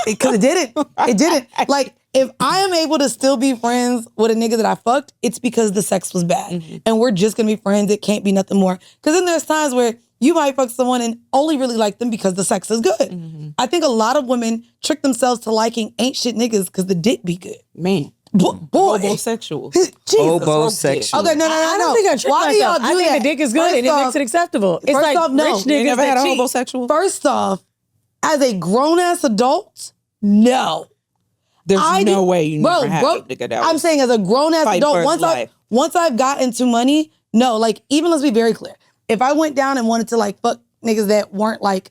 [SPEAKER 2] Because it didn't. It didn't. Like, if I am able to still be friends with a nigga that I fucked, it's because the sex was bad. And we're just gonna be friends. It can't be nothing more. Because then there's times where you might fuck someone and only really like them because the sex is good. I think a lot of women trick themselves to liking ain't shit niggas because the dick be good.
[SPEAKER 4] Man.
[SPEAKER 2] Boy.
[SPEAKER 4] Homosexuals.
[SPEAKER 2] Jesus.
[SPEAKER 1] Homosexual.
[SPEAKER 2] Okay, no.
[SPEAKER 3] I don't think I tricked
[SPEAKER 2] Why do
[SPEAKER 3] myself.
[SPEAKER 2] y'all
[SPEAKER 3] I
[SPEAKER 2] do
[SPEAKER 3] think
[SPEAKER 2] that?
[SPEAKER 3] the dick is good
[SPEAKER 2] First
[SPEAKER 3] and it
[SPEAKER 2] off-
[SPEAKER 3] makes it acceptable. It's
[SPEAKER 2] first
[SPEAKER 3] like
[SPEAKER 2] off, no.
[SPEAKER 3] rich
[SPEAKER 2] You
[SPEAKER 3] niggas
[SPEAKER 4] You never had
[SPEAKER 3] that
[SPEAKER 4] a
[SPEAKER 3] cheat.
[SPEAKER 4] homosexual?
[SPEAKER 2] First off, as a grown-ass adult, no.
[SPEAKER 4] There's no way you
[SPEAKER 2] Bro,
[SPEAKER 4] never had a nigga that
[SPEAKER 2] I'm
[SPEAKER 4] was
[SPEAKER 2] saying as a grown-ass
[SPEAKER 4] fighting for
[SPEAKER 2] adult,
[SPEAKER 4] his life.
[SPEAKER 2] once I've got into money, no, like, even let's be very clear. If I went down and wanted to like fuck niggas that weren't like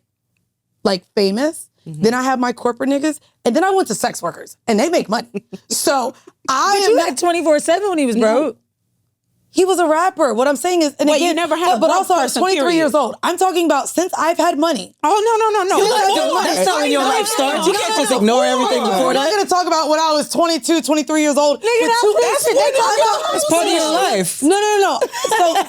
[SPEAKER 2] famous, then I have my corporate niggas, and then I went to sex workers, and they make money. So I
[SPEAKER 3] But
[SPEAKER 2] am
[SPEAKER 3] you
[SPEAKER 2] not,
[SPEAKER 3] had 24/7 when he was broke.
[SPEAKER 2] he was a rapper. What I'm saying is, and
[SPEAKER 4] Wait,
[SPEAKER 2] again,
[SPEAKER 4] you never had a
[SPEAKER 2] but
[SPEAKER 4] broke
[SPEAKER 2] also I was
[SPEAKER 4] person,
[SPEAKER 2] 23
[SPEAKER 4] period.
[SPEAKER 2] years old. I'm talking about since I've had money.
[SPEAKER 4] Oh, no.
[SPEAKER 2] That's
[SPEAKER 3] not when your life starts. You can't just ignore everything before
[SPEAKER 2] We're not
[SPEAKER 3] that.
[SPEAKER 2] going to talk about when I was 22, 23 years old.
[SPEAKER 3] It's part of your life.
[SPEAKER 2] No.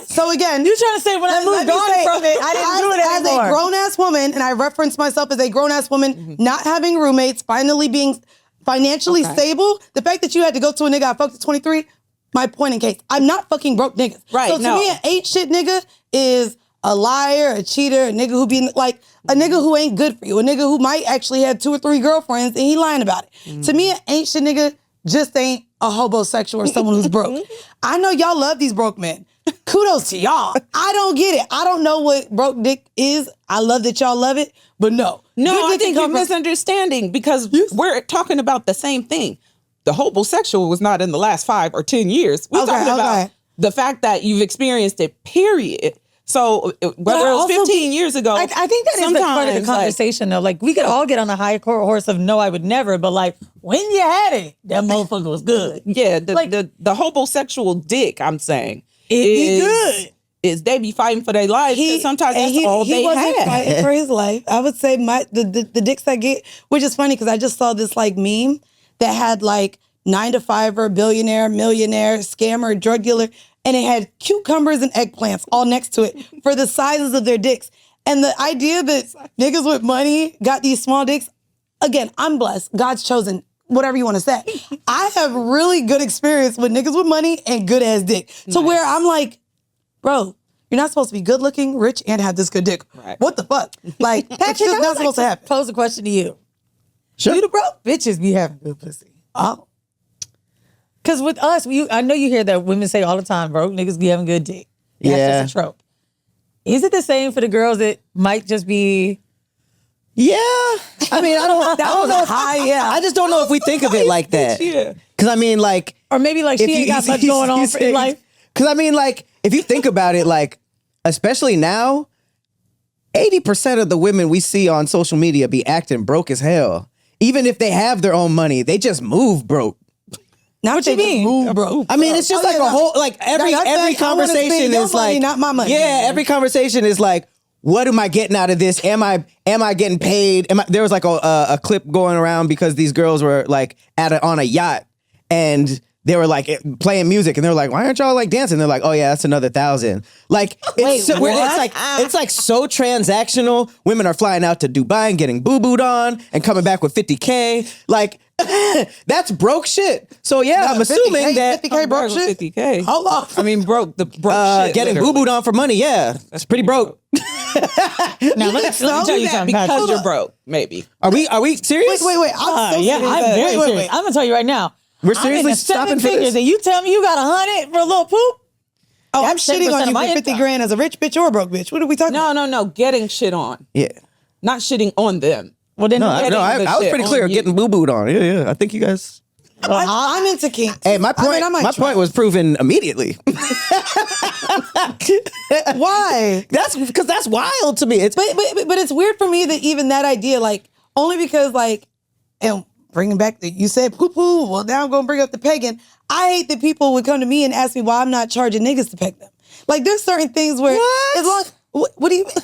[SPEAKER 2] So again,
[SPEAKER 3] You trying to say when I
[SPEAKER 2] let
[SPEAKER 3] moved
[SPEAKER 2] me
[SPEAKER 3] on
[SPEAKER 2] say,
[SPEAKER 3] from it, I didn't do it
[SPEAKER 2] as
[SPEAKER 3] anymore.
[SPEAKER 2] a grown-ass woman, and I reference myself as a grown-ass woman, not having roommates, finally being financially stable, the fact that you had to go to a nigga I fucked at 23, my point in case, I'm not fucking broke niggas.
[SPEAKER 4] Right,
[SPEAKER 2] So to me, an ain't shit nigga is a liar, a cheater, a nigga who be like, a nigga who ain't good for you, a nigga who might actually have 2 or 3 girlfriends and he lying about it. To me, an ain't shit nigga just ain't a hobosexual or someone who's broke. I know y'all love these broke men. Kudos to y'all. I don't get it. I don't know what broke dick is. I love that y'all love it, but no.
[SPEAKER 4] No,
[SPEAKER 2] Good
[SPEAKER 4] I
[SPEAKER 2] dick
[SPEAKER 4] think
[SPEAKER 2] can
[SPEAKER 4] you're
[SPEAKER 2] come from-
[SPEAKER 4] misunderstanding because we're talking about the same thing. The homosexual was not in the last 5 or 10 years. We're
[SPEAKER 2] Okay,
[SPEAKER 4] talking about
[SPEAKER 2] okay.
[SPEAKER 4] the fact that you've experienced it, period. So whether it was
[SPEAKER 3] also
[SPEAKER 4] 15 years ago,
[SPEAKER 3] I think that is the part of the
[SPEAKER 4] sometimes,
[SPEAKER 3] conversation, though. Like, we could all get on a high horse of no, I would never, but like, when you had it, that motherfucker was good.
[SPEAKER 4] Yeah,
[SPEAKER 3] Like-
[SPEAKER 4] the homosexual dick, I'm saying,
[SPEAKER 2] be good.
[SPEAKER 4] Is they be fighting for their lives. And sometimes that's all they
[SPEAKER 2] wasn't
[SPEAKER 4] had.
[SPEAKER 2] fighting for his life. I would say the dicks I get, which is funny because I just saw this like meme that had like 9-to-5er, billionaire, millionaire, scammer, drug dealer, and it had cucumbers and eggplants all next to it for the sizes of their dicks. And the idea that niggas with money got these small dicks, again, I'm blessed. God's chosen. Whatever you want to say. I have really good experience with niggas with money and good ass dick. To where I'm like, bro, you're not supposed to be good looking, rich, and have this good dick.
[SPEAKER 4] Right.
[SPEAKER 2] What the fuck? Like, it's just not supposed to happen.
[SPEAKER 3] Pose a question to you.
[SPEAKER 1] Sure.
[SPEAKER 3] You the broke bitches be having good pussy.
[SPEAKER 2] Oh.
[SPEAKER 3] Because with us, I know you hear that women say all the time, broke niggas be having good dick. That's
[SPEAKER 1] Yeah.
[SPEAKER 3] just a trope. Is it the same for the girls that might just be,
[SPEAKER 1] Yeah. I mean, I don't know. I just don't know if we think of it like that.
[SPEAKER 4] Yeah.
[SPEAKER 1] Because I mean, like,
[SPEAKER 3] Or maybe like she ain't got much going on in life.
[SPEAKER 1] Because I mean, like, if you think about it, like, especially now, 80% of the women we see on social media be acting broke as hell. Even if they have their own money, they just move broke.
[SPEAKER 2] Now
[SPEAKER 3] What you mean?
[SPEAKER 2] bro?
[SPEAKER 1] I mean, it's just like a whole, like every conversation is like,
[SPEAKER 2] not my money.
[SPEAKER 1] Yeah, every conversation is like, what am I getting out of this? Am I getting paid? There was like a clip going around because these girls were like on a yacht and they were like playing music and they were like, why aren't y'all like dancing? They're like, oh yeah, that's another 1,000. Like, it's like so transactional. Women are flying out to Dubai and getting boo-booed on and coming back with 50K. Like, that's broke shit. So yeah, I'm assuming that
[SPEAKER 2] 50K broke shit.
[SPEAKER 4] 50K.
[SPEAKER 2] Hold on.
[SPEAKER 4] I mean, broke shit.
[SPEAKER 1] getting boo-booed on for money. Yeah, that's pretty broke.
[SPEAKER 3] Now let me tell you something,
[SPEAKER 4] because
[SPEAKER 3] Patrick.
[SPEAKER 4] you're broke, maybe.
[SPEAKER 1] Are we serious?
[SPEAKER 2] Wait. I'm so
[SPEAKER 3] Yeah,
[SPEAKER 2] serious.
[SPEAKER 3] I'm very
[SPEAKER 2] Wait.
[SPEAKER 3] serious. I'm gonna tell you right now.
[SPEAKER 1] We're
[SPEAKER 3] I'm
[SPEAKER 1] seriously
[SPEAKER 3] in the
[SPEAKER 1] stopping
[SPEAKER 3] seven
[SPEAKER 1] for
[SPEAKER 3] figures,
[SPEAKER 1] this?
[SPEAKER 3] and you tell me you got 100 for a little poop?
[SPEAKER 2] Oh, I'm
[SPEAKER 3] That's
[SPEAKER 2] shitting
[SPEAKER 3] 10%
[SPEAKER 2] on
[SPEAKER 3] of
[SPEAKER 2] you
[SPEAKER 3] my
[SPEAKER 2] for 50
[SPEAKER 3] income.
[SPEAKER 2] grand as a rich bitch or a broke bitch. What are we talking about?
[SPEAKER 4] No, getting shit on.
[SPEAKER 1] Yeah.
[SPEAKER 4] Not shitting on them.
[SPEAKER 3] Well, then
[SPEAKER 1] I was pretty clear
[SPEAKER 4] on you.
[SPEAKER 1] getting boo-booed on. Yeah. I think you guys.
[SPEAKER 2] I'm into kinks.
[SPEAKER 1] Hey, my point. My point was proven immediately.
[SPEAKER 2] Why?
[SPEAKER 1] That's because that's wild to me. It's
[SPEAKER 2] But it's weird for me that even that idea, like, only because, like, and bringing back you said poo-poo, well, now I'm going to bring up the pegging. I hate that people would come to me and ask me why I'm not charging niggas to peg them. Like, there's certain things where, as long, what do you mean?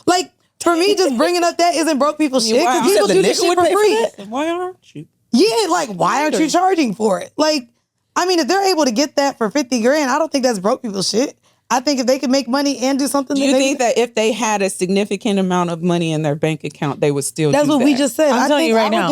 [SPEAKER 2] Like, for me, just bringing up that isn't broke people shit, because people do this shit for free.
[SPEAKER 4] Why aren't you?
[SPEAKER 2] Yeah, like, why aren't you charging for it? Like, I mean, if they're able to get that for 50 grand, I don't think that's broke people shit. I think if they could make money and do something,
[SPEAKER 4] Do you think that if they had a significant amount of money in their bank account, they would still
[SPEAKER 2] that's
[SPEAKER 4] do
[SPEAKER 2] what
[SPEAKER 4] that?
[SPEAKER 2] we just said.
[SPEAKER 3] I'm telling you right now.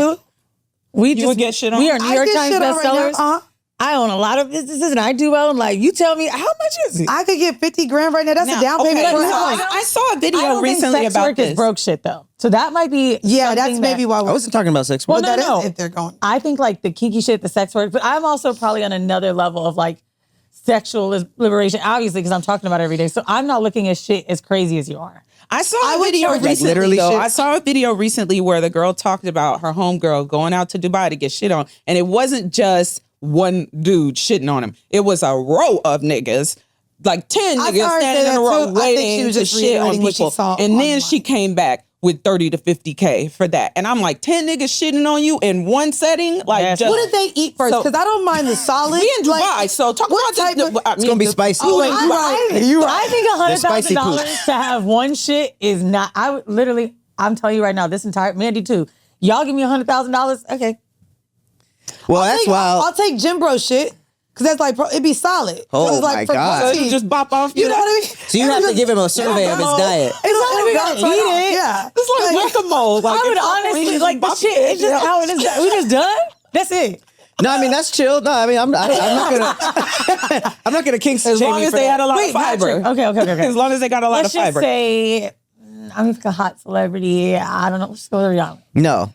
[SPEAKER 4] You would get shit on?
[SPEAKER 3] We are New York Times bestsellers.
[SPEAKER 2] Uh-huh.
[SPEAKER 3] I own a lot of businesses and I do well. And like, you tell me, how much is it?
[SPEAKER 2] I could get 50 grand right now. That's a down payment for a house.
[SPEAKER 4] I saw a
[SPEAKER 3] I
[SPEAKER 4] video
[SPEAKER 3] don't
[SPEAKER 4] recently
[SPEAKER 3] think sex
[SPEAKER 4] about
[SPEAKER 3] work
[SPEAKER 4] this.
[SPEAKER 3] is broke shit though. So that might be
[SPEAKER 2] Yeah, that's
[SPEAKER 3] something
[SPEAKER 2] maybe why
[SPEAKER 1] I wasn't talking about sex.
[SPEAKER 3] Well,
[SPEAKER 1] work.
[SPEAKER 3] no,
[SPEAKER 2] that is
[SPEAKER 3] no.
[SPEAKER 2] if they're going.
[SPEAKER 3] I think like the kinky shit, the sex work, but I'm also probably on another level of like sexual liberation, obviously, because I'm talking about it every day. So I'm not looking at shit as crazy as you are.
[SPEAKER 4] I saw a video
[SPEAKER 2] charge, like,
[SPEAKER 4] recently.
[SPEAKER 1] literally
[SPEAKER 4] though.
[SPEAKER 1] shit?
[SPEAKER 4] I saw a video recently where the girl talked about her homegirl going out to Dubai to get shit on, and it wasn't just one dude shitting on him. It was a row of niggas, like 10
[SPEAKER 2] I
[SPEAKER 4] niggas
[SPEAKER 2] saw her say
[SPEAKER 4] standing in
[SPEAKER 2] that
[SPEAKER 4] a row
[SPEAKER 2] too. I think she
[SPEAKER 4] waiting
[SPEAKER 2] was
[SPEAKER 4] to
[SPEAKER 2] just
[SPEAKER 4] shit on
[SPEAKER 2] reiterating what she
[SPEAKER 4] people.
[SPEAKER 2] saw
[SPEAKER 4] And then
[SPEAKER 2] online.
[SPEAKER 4] she came back with 30 to 50K for that. And I'm like, 10 niggas shitting on you in one setting? Like,
[SPEAKER 3] Yes.
[SPEAKER 4] just,
[SPEAKER 2] What did they eat first?
[SPEAKER 4] So-
[SPEAKER 2] Because I don't mind the solid.
[SPEAKER 4] we in Dubai,
[SPEAKER 2] like,
[SPEAKER 4] so talk
[SPEAKER 2] what
[SPEAKER 4] about
[SPEAKER 2] type
[SPEAKER 4] this.
[SPEAKER 2] of-
[SPEAKER 1] It's gonna be spicy.
[SPEAKER 2] Oh, wait, you're right. You're right.
[SPEAKER 3] I think
[SPEAKER 1] spicy
[SPEAKER 3] $100,000 to have one shit is not. I would literally. I'm telling you right now. This entire Mandii too. Y'all give me $100,000. Okay.
[SPEAKER 1] Well, that's wild.
[SPEAKER 2] I'll take Jim Bro shit. Because that's like, it'd be solid.
[SPEAKER 1] Oh,
[SPEAKER 2] It's like
[SPEAKER 1] my
[SPEAKER 2] for
[SPEAKER 1] God.
[SPEAKER 2] protein.
[SPEAKER 4] You just bop off.
[SPEAKER 2] You know what I mean?
[SPEAKER 1] So you have to give him a survey of his diet.
[SPEAKER 2] It's like we gotta
[SPEAKER 3] eat it.
[SPEAKER 2] Yeah.
[SPEAKER 4] It's like whack-a-mole. Like,
[SPEAKER 3] I would
[SPEAKER 4] it's
[SPEAKER 3] honestly
[SPEAKER 4] just
[SPEAKER 3] like the
[SPEAKER 4] bop
[SPEAKER 3] shit.
[SPEAKER 4] it.
[SPEAKER 3] It's just how it is. We just done. That's it.
[SPEAKER 1] No, I mean that's chill. No, I mean I'm not gonna. I'm not gonna kink
[SPEAKER 4] As
[SPEAKER 1] shame
[SPEAKER 4] long
[SPEAKER 1] you
[SPEAKER 4] as
[SPEAKER 1] for
[SPEAKER 4] they
[SPEAKER 1] that.
[SPEAKER 4] had a lot of fiber.
[SPEAKER 3] Okay.
[SPEAKER 4] As long as they got a lot
[SPEAKER 3] Let's
[SPEAKER 4] of
[SPEAKER 3] just
[SPEAKER 4] fiber.
[SPEAKER 3] say, I'm just a hot celebrity. I don't know. Let's go to Rihanna.
[SPEAKER 1] No.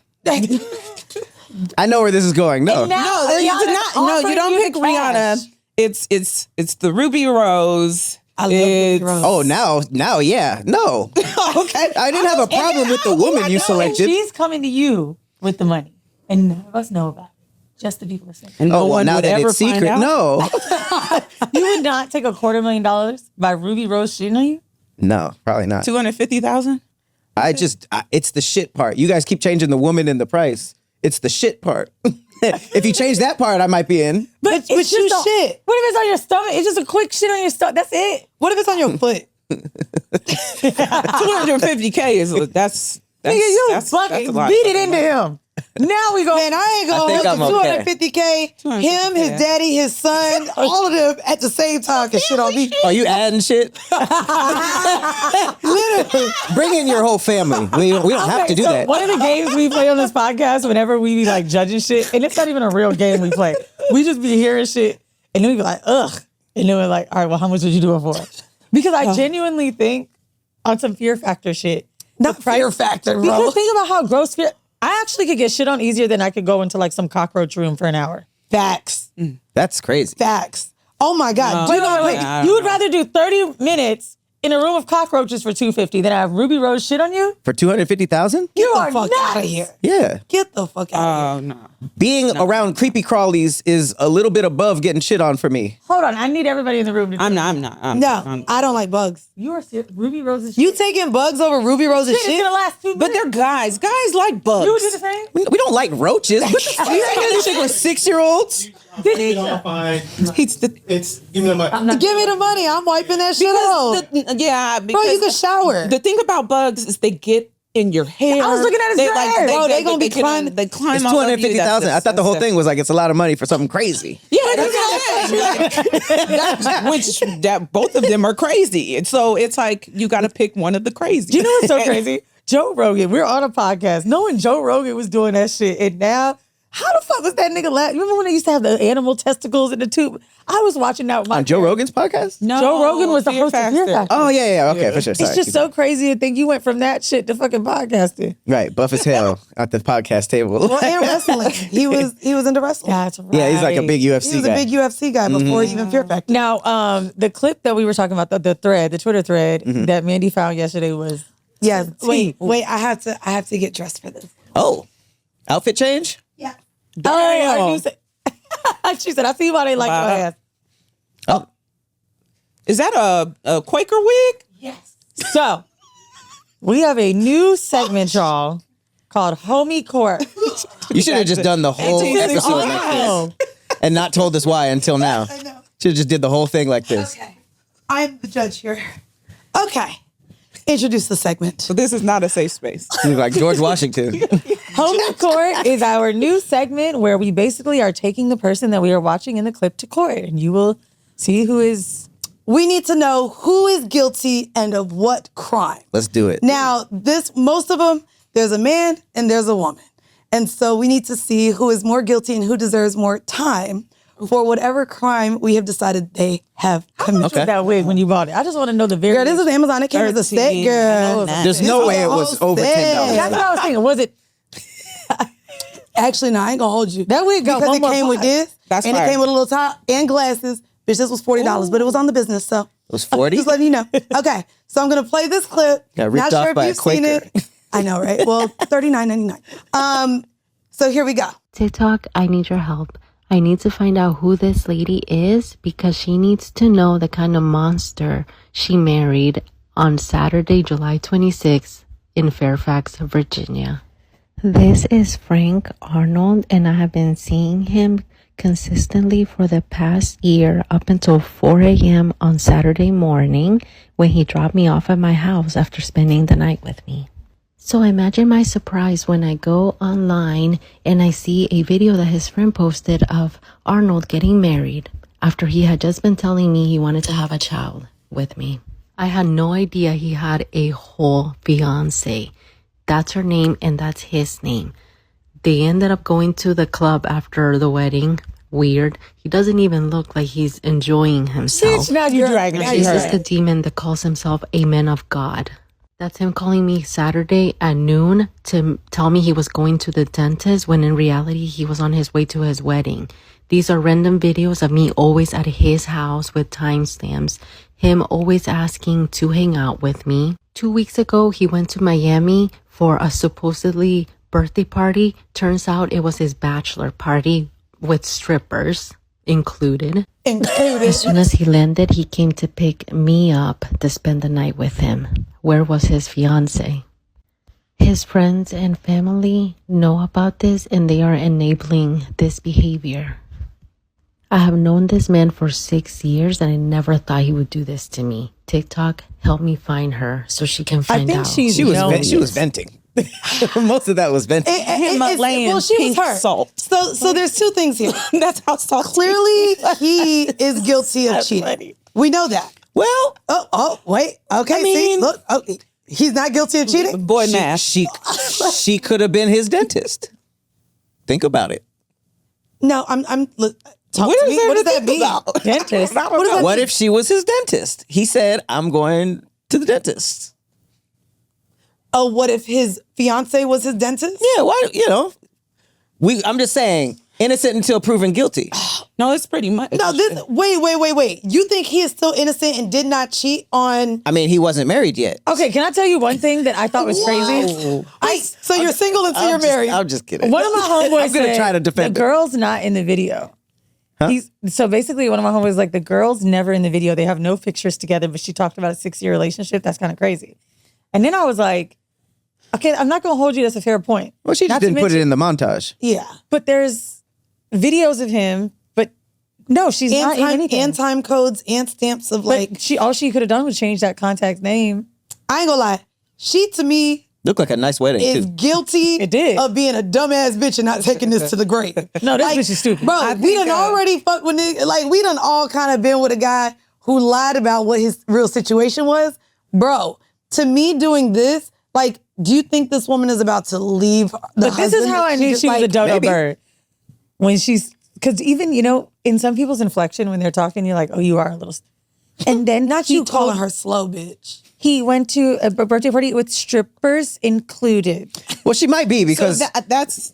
[SPEAKER 1] I know where this is going. No.
[SPEAKER 3] Now,
[SPEAKER 4] No, you
[SPEAKER 3] Rihanna's
[SPEAKER 4] did not. No, you
[SPEAKER 3] offering
[SPEAKER 4] don't pick
[SPEAKER 3] cash.
[SPEAKER 4] Rihanna. It's the Ruby Rose.
[SPEAKER 2] I love Ruby Rose.
[SPEAKER 1] Oh, now, yeah. No.
[SPEAKER 4] Okay.
[SPEAKER 1] I didn't have a problem with the woman you
[SPEAKER 3] And
[SPEAKER 1] selected.
[SPEAKER 3] she's coming to you with the money, and none of us know about it. Just the people listening.
[SPEAKER 4] And
[SPEAKER 1] Oh,
[SPEAKER 4] no
[SPEAKER 1] well,
[SPEAKER 4] one
[SPEAKER 1] now
[SPEAKER 4] would
[SPEAKER 1] that
[SPEAKER 4] ever
[SPEAKER 1] it's
[SPEAKER 4] find
[SPEAKER 1] secret.
[SPEAKER 4] out.
[SPEAKER 1] No.
[SPEAKER 3] You would not take $250,000 by Ruby Rose shooting on you?
[SPEAKER 1] No, probably not.
[SPEAKER 4] 250,000.
[SPEAKER 1] It's the shit part. You guys keep changing the woman and the price. It's the shit part. If you change that part, I might be in.
[SPEAKER 3] But
[SPEAKER 2] you
[SPEAKER 3] just
[SPEAKER 2] shit.
[SPEAKER 3] What if it's on your stomach? It's just a quick shit on your stomach. That's it.
[SPEAKER 2] What if it's on your foot?
[SPEAKER 4] 250K is that's
[SPEAKER 3] Nigga, you
[SPEAKER 4] that's
[SPEAKER 3] fucking
[SPEAKER 4] a lot.
[SPEAKER 3] beat it into him. Now we go.
[SPEAKER 2] Man, I ain't going
[SPEAKER 1] think
[SPEAKER 2] to
[SPEAKER 1] I'm okay.
[SPEAKER 2] 250K. Him, his daddy, his son, all of them at the same time can shit on me.
[SPEAKER 1] Are you adding shit?
[SPEAKER 2] Literally.
[SPEAKER 1] Bring in your whole family. We don't have to do
[SPEAKER 3] So
[SPEAKER 1] that.
[SPEAKER 3] one of the games we play on this podcast, whenever we be like judging shit, and it's not even a real game we play. We just be hearing shit, and then we be like, ugh. And then we're like, all right, well, how much would you do it for? Because I genuinely think on some fear factor shit.
[SPEAKER 2] Not fear factor, bro.
[SPEAKER 3] Because think about how gross fear. I actually could get shit on easier than I could go into like some cockroach room for an hour.
[SPEAKER 2] Facts.
[SPEAKER 1] That's crazy.
[SPEAKER 2] Facts. Oh my God.
[SPEAKER 3] Wait. You would rather do 30 minutes in a room of cockroaches for $250, then I have Ruby Rose shit on you?
[SPEAKER 1] For $250,000?
[SPEAKER 2] Get
[SPEAKER 3] are
[SPEAKER 2] the fuck
[SPEAKER 3] nuts.
[SPEAKER 2] out of here.
[SPEAKER 1] Yeah.
[SPEAKER 2] Get the fuck out of here.
[SPEAKER 4] Oh no.
[SPEAKER 1] Being around creepy crawlies is a little bit above getting shit on for me.
[SPEAKER 3] Hold on, I need everybody in the room to
[SPEAKER 4] I'm not.
[SPEAKER 2] No, I don't like bugs.
[SPEAKER 3] You are serious. Ruby Rose's shit.
[SPEAKER 2] You taking bugs over Ruby Rose's
[SPEAKER 3] shit is
[SPEAKER 2] shit?
[SPEAKER 3] gonna last 2 minutes.
[SPEAKER 4] But they're guys. Guys like bugs.
[SPEAKER 3] You would do the same?
[SPEAKER 1] We don't like roaches. What the fuck? You think this shit with 6-year-olds?
[SPEAKER 7] Fine.
[SPEAKER 4] It's
[SPEAKER 7] Give me my.
[SPEAKER 2] Give me the money. I'm wiping that shit off.
[SPEAKER 4] because
[SPEAKER 2] Bro, you can shower.
[SPEAKER 4] The thing about bugs is they get in your hair.
[SPEAKER 3] I was looking at his hair.
[SPEAKER 2] Bro, they gonna be climbing.
[SPEAKER 4] They climb
[SPEAKER 1] It's
[SPEAKER 4] all over you.
[SPEAKER 1] $250,000. I thought the whole thing was like it's a lot of money for something crazy.
[SPEAKER 4] Yeah, which both of them are crazy, and so it's like you got to pick one of the crazy.
[SPEAKER 3] Do you know what's so crazy? Joe Rogan, we're on a podcast knowing Joe Rogan was doing that shit. And now, how the fuck was that nigga laugh? Remember when they used to have the animal testicles in the tube? I was watching that with my
[SPEAKER 1] On Joe Rogan's podcast?
[SPEAKER 4] No,
[SPEAKER 3] Joe Rogan was the
[SPEAKER 4] Fear
[SPEAKER 3] host of Fear Factor.
[SPEAKER 1] Oh, yeah. Okay, for sure. Sorry.
[SPEAKER 3] It's just so crazy to think you went from that shit to fucking podcasting.
[SPEAKER 1] Right, buff as hell at the podcast table.
[SPEAKER 2] Well, and wrestling. He was into wrestling.
[SPEAKER 3] That's right.
[SPEAKER 1] Yeah, he's like a big UFC
[SPEAKER 2] He was
[SPEAKER 1] guy.
[SPEAKER 2] a big UFC guy before even Fear Factor.
[SPEAKER 3] Now, the clip that we were talking about, the thread, the Twitter thread that Mandii found yesterday was...
[SPEAKER 2] Yes. Wait. I have to get dressed for this.
[SPEAKER 1] Oh, outfit change?
[SPEAKER 2] Yeah.
[SPEAKER 3] Oh, she said, I see why they like your ass.
[SPEAKER 1] Oh,
[SPEAKER 4] Is that a Quaker wig?
[SPEAKER 2] Yes.
[SPEAKER 3] So, we have a new segment, y'all, called Homie Court.
[SPEAKER 1] you should have just done the whole episode like this and not told us why until now.
[SPEAKER 2] I know.
[SPEAKER 1] Should have just did the whole thing like this.
[SPEAKER 2] Okay. I'm the judge here. Okay. Introduce the segment.
[SPEAKER 4] So this is not a safe space.
[SPEAKER 1] You look like George Washington.
[SPEAKER 3] Homie Court is our new segment where we basically are taking the person that we are watching in the clip to court, and you will see who is...
[SPEAKER 2] We need to know who is guilty and of what crime.
[SPEAKER 1] Let's do it.
[SPEAKER 2] Now, most of them, there's a man and there's a woman. And so we need to see who is more guilty and who deserves more time for whatever crime we have decided they have committed.
[SPEAKER 3] Okay. That wig when you bought it. I just want to know the very...
[SPEAKER 2] Girl, this is Amazon. It came with a set, girl.
[SPEAKER 1] There's no way it was over $10.
[SPEAKER 3] That's what I was thinking. Was it...
[SPEAKER 2] Actually, no, I ain't gonna hold you.
[SPEAKER 3] That wig got
[SPEAKER 2] because
[SPEAKER 3] one
[SPEAKER 2] it
[SPEAKER 3] more
[SPEAKER 2] came with
[SPEAKER 3] price.
[SPEAKER 2] this,
[SPEAKER 4] That's
[SPEAKER 2] and
[SPEAKER 4] fire.
[SPEAKER 2] it came with a little top and glasses. Bitch, this was $40, but it was on the business, so.
[SPEAKER 1] It was 40?
[SPEAKER 2] Just letting you know. Okay, so I'm gonna play this clip.
[SPEAKER 1] Got ripped
[SPEAKER 2] Not
[SPEAKER 1] off
[SPEAKER 2] sure
[SPEAKER 1] by a
[SPEAKER 2] if you've seen
[SPEAKER 1] Quaker.
[SPEAKER 2] it. I know, right? Well, $39.99. So here we go.
[SPEAKER 8] TikTok, I need your help. I need to find out who this lady is because she needs to know the kind of monster she married on Saturday, July 26th in Fairfax, Virginia. This is Frank Arnold, and I have been seeing him consistently for the past year up until 4 a.m. on Saturday morning when he dropped me off at my house after spending the night with me. So imagine my surprise when I go online and I see a video that his friend posted of Arnold getting married after he had just been telling me he wanted to have a child with me. I had no idea he had a whole fiance. That's her name and that's his name. They ended up going to the club after the wedding. Weird. He doesn't even look like he's enjoying himself.
[SPEAKER 3] Bitch, now you're dragging it.
[SPEAKER 8] This is the demon that calls himself a man of God. That's him calling me Saturday at noon to tell me he was going to the dentist when in reality he was on his way to his wedding. These are random videos of me always at his house with timestamps. Him always asking to hang out with me. 2 weeks ago, he went to Miami for a supposedly birthday party. Turns out it was his bachelor party with strippers included. As soon as he landed, he came to pick me up to spend the night with him. Where was his fiance? His friends and family know about this and they are enabling this behavior. I have known this man for 6 years and I never thought he would do this to me. TikTok, help me find her so she can find out.
[SPEAKER 1] She was venting. Most of that was venting.
[SPEAKER 2] Well, she was hurt.
[SPEAKER 4] Salt.
[SPEAKER 2] So there's two things here.
[SPEAKER 4] That's how salt.
[SPEAKER 2] Clearly, he is guilty of cheating. We know that.
[SPEAKER 1] Well,
[SPEAKER 2] Wait. Okay, see, look. Oh, he's not guilty of cheating?
[SPEAKER 4] Boy math.
[SPEAKER 1] she could have been his dentist. Think about it.
[SPEAKER 2] No, look, talk
[SPEAKER 4] What
[SPEAKER 2] to
[SPEAKER 4] is
[SPEAKER 2] me.
[SPEAKER 4] there
[SPEAKER 2] What does
[SPEAKER 4] to
[SPEAKER 2] that
[SPEAKER 4] think
[SPEAKER 2] mean?
[SPEAKER 4] about?
[SPEAKER 3] Dentist.
[SPEAKER 2] What does that
[SPEAKER 1] What
[SPEAKER 2] mean?
[SPEAKER 1] if she was his dentist? He said, I'm going to the dentist.
[SPEAKER 2] Oh, what if his fiance was his dentist?
[SPEAKER 1] Yeah, why, I'm just saying, Innocent until proven guilty.
[SPEAKER 4] No, it's pretty much.
[SPEAKER 2] No, wait. You think he is still innocent and did not cheat on?
[SPEAKER 1] I mean, he wasn't married yet.
[SPEAKER 3] Okay, can I tell you one thing that I thought was crazy?
[SPEAKER 2] So you're single until you're married.
[SPEAKER 1] I'm just kidding.
[SPEAKER 3] One of my homeboys
[SPEAKER 1] I'm gonna
[SPEAKER 3] said
[SPEAKER 1] try to defend
[SPEAKER 3] the
[SPEAKER 1] it.
[SPEAKER 3] girl's not in the video. So basically, one of my homeboys was like, the girl's never in the video. They have no pictures together, but she talked about a 6-year relationship. That's kind of crazy. And then I was like, okay, I'm not going to hold you. That's a fair point.
[SPEAKER 1] Well, she just didn't put it in the montage.
[SPEAKER 2] Yeah.
[SPEAKER 3] But there's videos of him, but no, she's not in anything.
[SPEAKER 2] And time codes and stamps of
[SPEAKER 3] But all she could have done was change that contact name.
[SPEAKER 2] I ain't gonna lie. She, to me,
[SPEAKER 1] Looked like a nice wedding,
[SPEAKER 2] is
[SPEAKER 1] too.
[SPEAKER 2] guilty
[SPEAKER 3] It did.
[SPEAKER 2] of being a dumbass bitch and not taking this to the grave.
[SPEAKER 3] No, this bitch is stupid.
[SPEAKER 2] Bro, we done already fucked with niggas. Like, we done all kind of been with a guy who lied about what his real situation was. Bro, to me doing this, like, do you think this woman is about to leave the
[SPEAKER 3] But this is
[SPEAKER 2] husband
[SPEAKER 3] how
[SPEAKER 2] that
[SPEAKER 3] I knew
[SPEAKER 2] just,
[SPEAKER 3] she was a
[SPEAKER 2] like,
[SPEAKER 3] dodo
[SPEAKER 2] maybe-
[SPEAKER 3] bird. When because even, in some people's inflection, when they're talking, you're like, oh, you are a little. And then
[SPEAKER 2] Not you calling her slow, bitch.
[SPEAKER 3] He went to a birthday party with strippers included.
[SPEAKER 1] Well, she might be because
[SPEAKER 4] So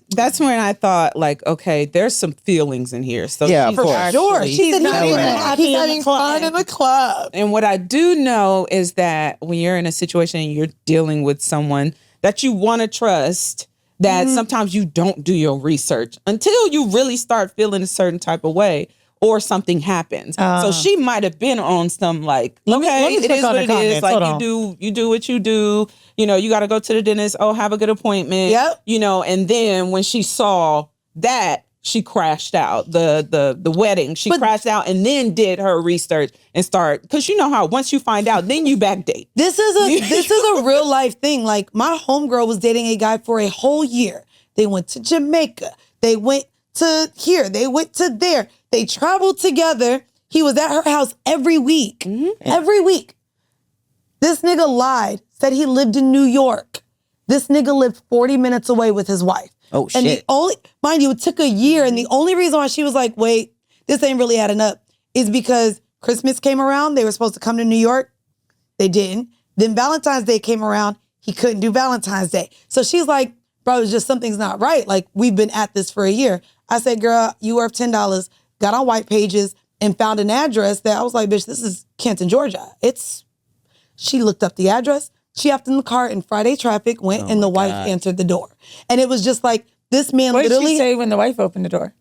[SPEAKER 4] that's when I thought, like, okay, there's some feelings in here. So
[SPEAKER 1] Yeah,
[SPEAKER 4] she's
[SPEAKER 1] of course.
[SPEAKER 4] actually-
[SPEAKER 2] She's
[SPEAKER 3] not
[SPEAKER 2] having
[SPEAKER 3] even
[SPEAKER 2] a
[SPEAKER 3] happy
[SPEAKER 2] he's
[SPEAKER 3] in the
[SPEAKER 2] having
[SPEAKER 3] club.
[SPEAKER 2] fun in the club.
[SPEAKER 4] And what I do know is that when you're in a situation and you're dealing with someone that you want to trust, that sometimes you don't do your research until you really start feeling a certain type of way or something happens. So she might have been on some like,
[SPEAKER 3] me
[SPEAKER 4] okay, it
[SPEAKER 3] click
[SPEAKER 4] is
[SPEAKER 3] on
[SPEAKER 4] what
[SPEAKER 3] the
[SPEAKER 4] it is.
[SPEAKER 3] comments. Hold
[SPEAKER 4] Like
[SPEAKER 3] on.
[SPEAKER 4] you do what you do. You got to go to the dentist. Oh, have a good appointment.
[SPEAKER 2] Yep.
[SPEAKER 4] And then when she saw that, she crashed out the wedding. She crashed out and then did her research and start, because you know how once you find out, then you backdate.
[SPEAKER 2] This is a real life thing. Like, my homegirl was dating a guy for a whole year. They went to Jamaica. They went to here. They went to there. They traveled together. He was at her house every week. Every week. This nigga lied, said he lived in New York. This nigga lived 40 minutes away with his wife.
[SPEAKER 1] Oh,
[SPEAKER 2] And
[SPEAKER 1] shit.
[SPEAKER 2] mind you, it took a year. And the only reason why she was like, wait, this ain't really adding up is because Christmas came around. They were supposed to come to New York. They didn't. Then Valentine's Day came around. He couldn't do Valentine's Day. So she's like, bro, it's just something's not right. Like, we've been at this for a year. I said, girl, you worth $10. Got on White Pages and found an address that I was like, bitch, this is Canton, Georgia. She looked up the address. She hopped in the car in Friday traffic, went, and the wife answered the door. And it was just like, this man
[SPEAKER 3] What did
[SPEAKER 2] literally.
[SPEAKER 3] she say when the wife opened the door?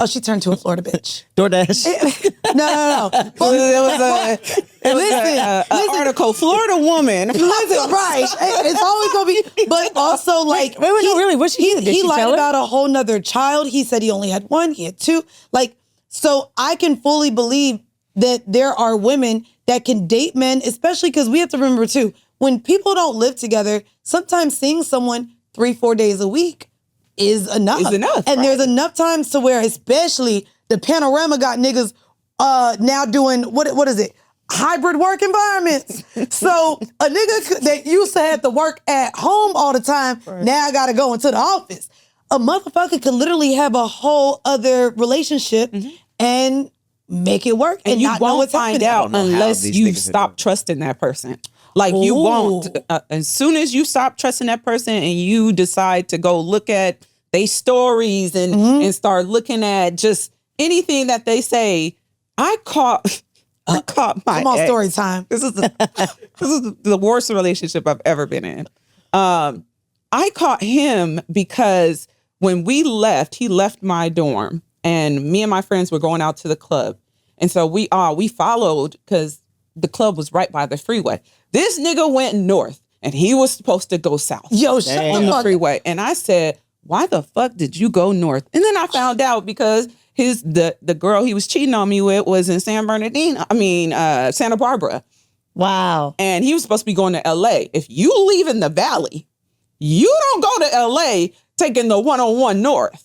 [SPEAKER 2] Oh, she turned to a Florida bitch.
[SPEAKER 1] DoorDash.
[SPEAKER 2] No.
[SPEAKER 4] It was an article, Florida woman.
[SPEAKER 2] Listen, right. It's always going to be, but also like.
[SPEAKER 3] Wait, no, really, what she did? Did
[SPEAKER 2] He
[SPEAKER 3] she
[SPEAKER 2] lied
[SPEAKER 3] tell her?
[SPEAKER 2] about a whole nother child. He said he only had one, he had two. Like, so I can fully believe that there are women that can date men, especially because we have to remember too, when people don't live together, sometimes seeing someone 3-4 days a week is enough.
[SPEAKER 4] Is enough,
[SPEAKER 2] And
[SPEAKER 4] right.
[SPEAKER 2] there's enough times to where, especially the panorama got niggas now doing, what is it? Hybrid work environments. So a nigga that used to have to work at home all the time, now got to go into the office. A motherfucker could literally have a whole other relationship and make it work and
[SPEAKER 4] And you
[SPEAKER 2] not know
[SPEAKER 4] won't
[SPEAKER 2] what's
[SPEAKER 4] find
[SPEAKER 2] happening.
[SPEAKER 4] out
[SPEAKER 1] know how
[SPEAKER 4] unless
[SPEAKER 1] these
[SPEAKER 4] you
[SPEAKER 1] niggas are
[SPEAKER 4] stop trusting that person. Like you won't. As soon as you stop trusting that person and you decide to go look at their stories and start looking at just anything that they say, I caught my
[SPEAKER 2] Come on,
[SPEAKER 4] ex.
[SPEAKER 2] story time.
[SPEAKER 4] This is the worst relationship I've ever been in. I caught him because when we left, he left my dorm, and me and my friends were going out to the club, and so we followed because the club was right by the freeway. This nigga went north, and he was supposed to go south.
[SPEAKER 2] Yo, shut
[SPEAKER 4] on
[SPEAKER 2] the
[SPEAKER 4] the
[SPEAKER 2] fuck
[SPEAKER 4] freeway, and I said, "Why the fuck did you go north?" And then I found out because the girl he was cheating on me with was in Santa Barbara.
[SPEAKER 3] Wow.
[SPEAKER 4] And he was supposed to be going to LA. If you leave in the valley, you don't go to LA taking the 101 north.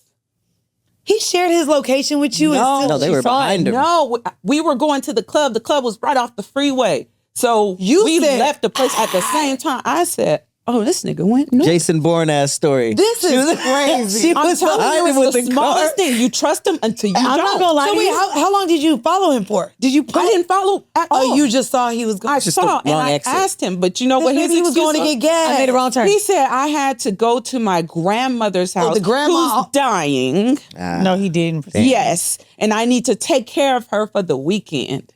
[SPEAKER 2] He shared his location with you.
[SPEAKER 1] No, they were behind him.
[SPEAKER 4] No, we were going to the club. The club was right off the freeway. So
[SPEAKER 2] You
[SPEAKER 4] we
[SPEAKER 2] said-
[SPEAKER 4] left the place at the same time. I said, oh, this nigga went north.
[SPEAKER 1] Jason Bourne ass story.
[SPEAKER 2] This is crazy.
[SPEAKER 1] She
[SPEAKER 4] I'm
[SPEAKER 1] was
[SPEAKER 4] telling
[SPEAKER 1] behind
[SPEAKER 4] you,
[SPEAKER 1] him with
[SPEAKER 4] it's the
[SPEAKER 1] the car.
[SPEAKER 4] smallest thing. You trust him until you
[SPEAKER 3] I'm
[SPEAKER 4] don't.
[SPEAKER 3] not gonna lie
[SPEAKER 2] So
[SPEAKER 3] to
[SPEAKER 2] wait,
[SPEAKER 3] you.
[SPEAKER 2] how long did you follow him for? Did you
[SPEAKER 4] I didn't follow at all.
[SPEAKER 2] Oh, you just saw he was going.
[SPEAKER 4] I
[SPEAKER 1] just a
[SPEAKER 4] saw and
[SPEAKER 1] long
[SPEAKER 4] I
[SPEAKER 1] exit.
[SPEAKER 4] asked him, but you know what his
[SPEAKER 2] Maybe he was
[SPEAKER 4] excuse
[SPEAKER 2] going to get gas.
[SPEAKER 3] I made a wrong turn.
[SPEAKER 4] He said I had to go to my grandmother's house,
[SPEAKER 2] the grandma-
[SPEAKER 4] who's dying.
[SPEAKER 3] No, he didn't.
[SPEAKER 4] Yes, and I need to take care of her for the weekend.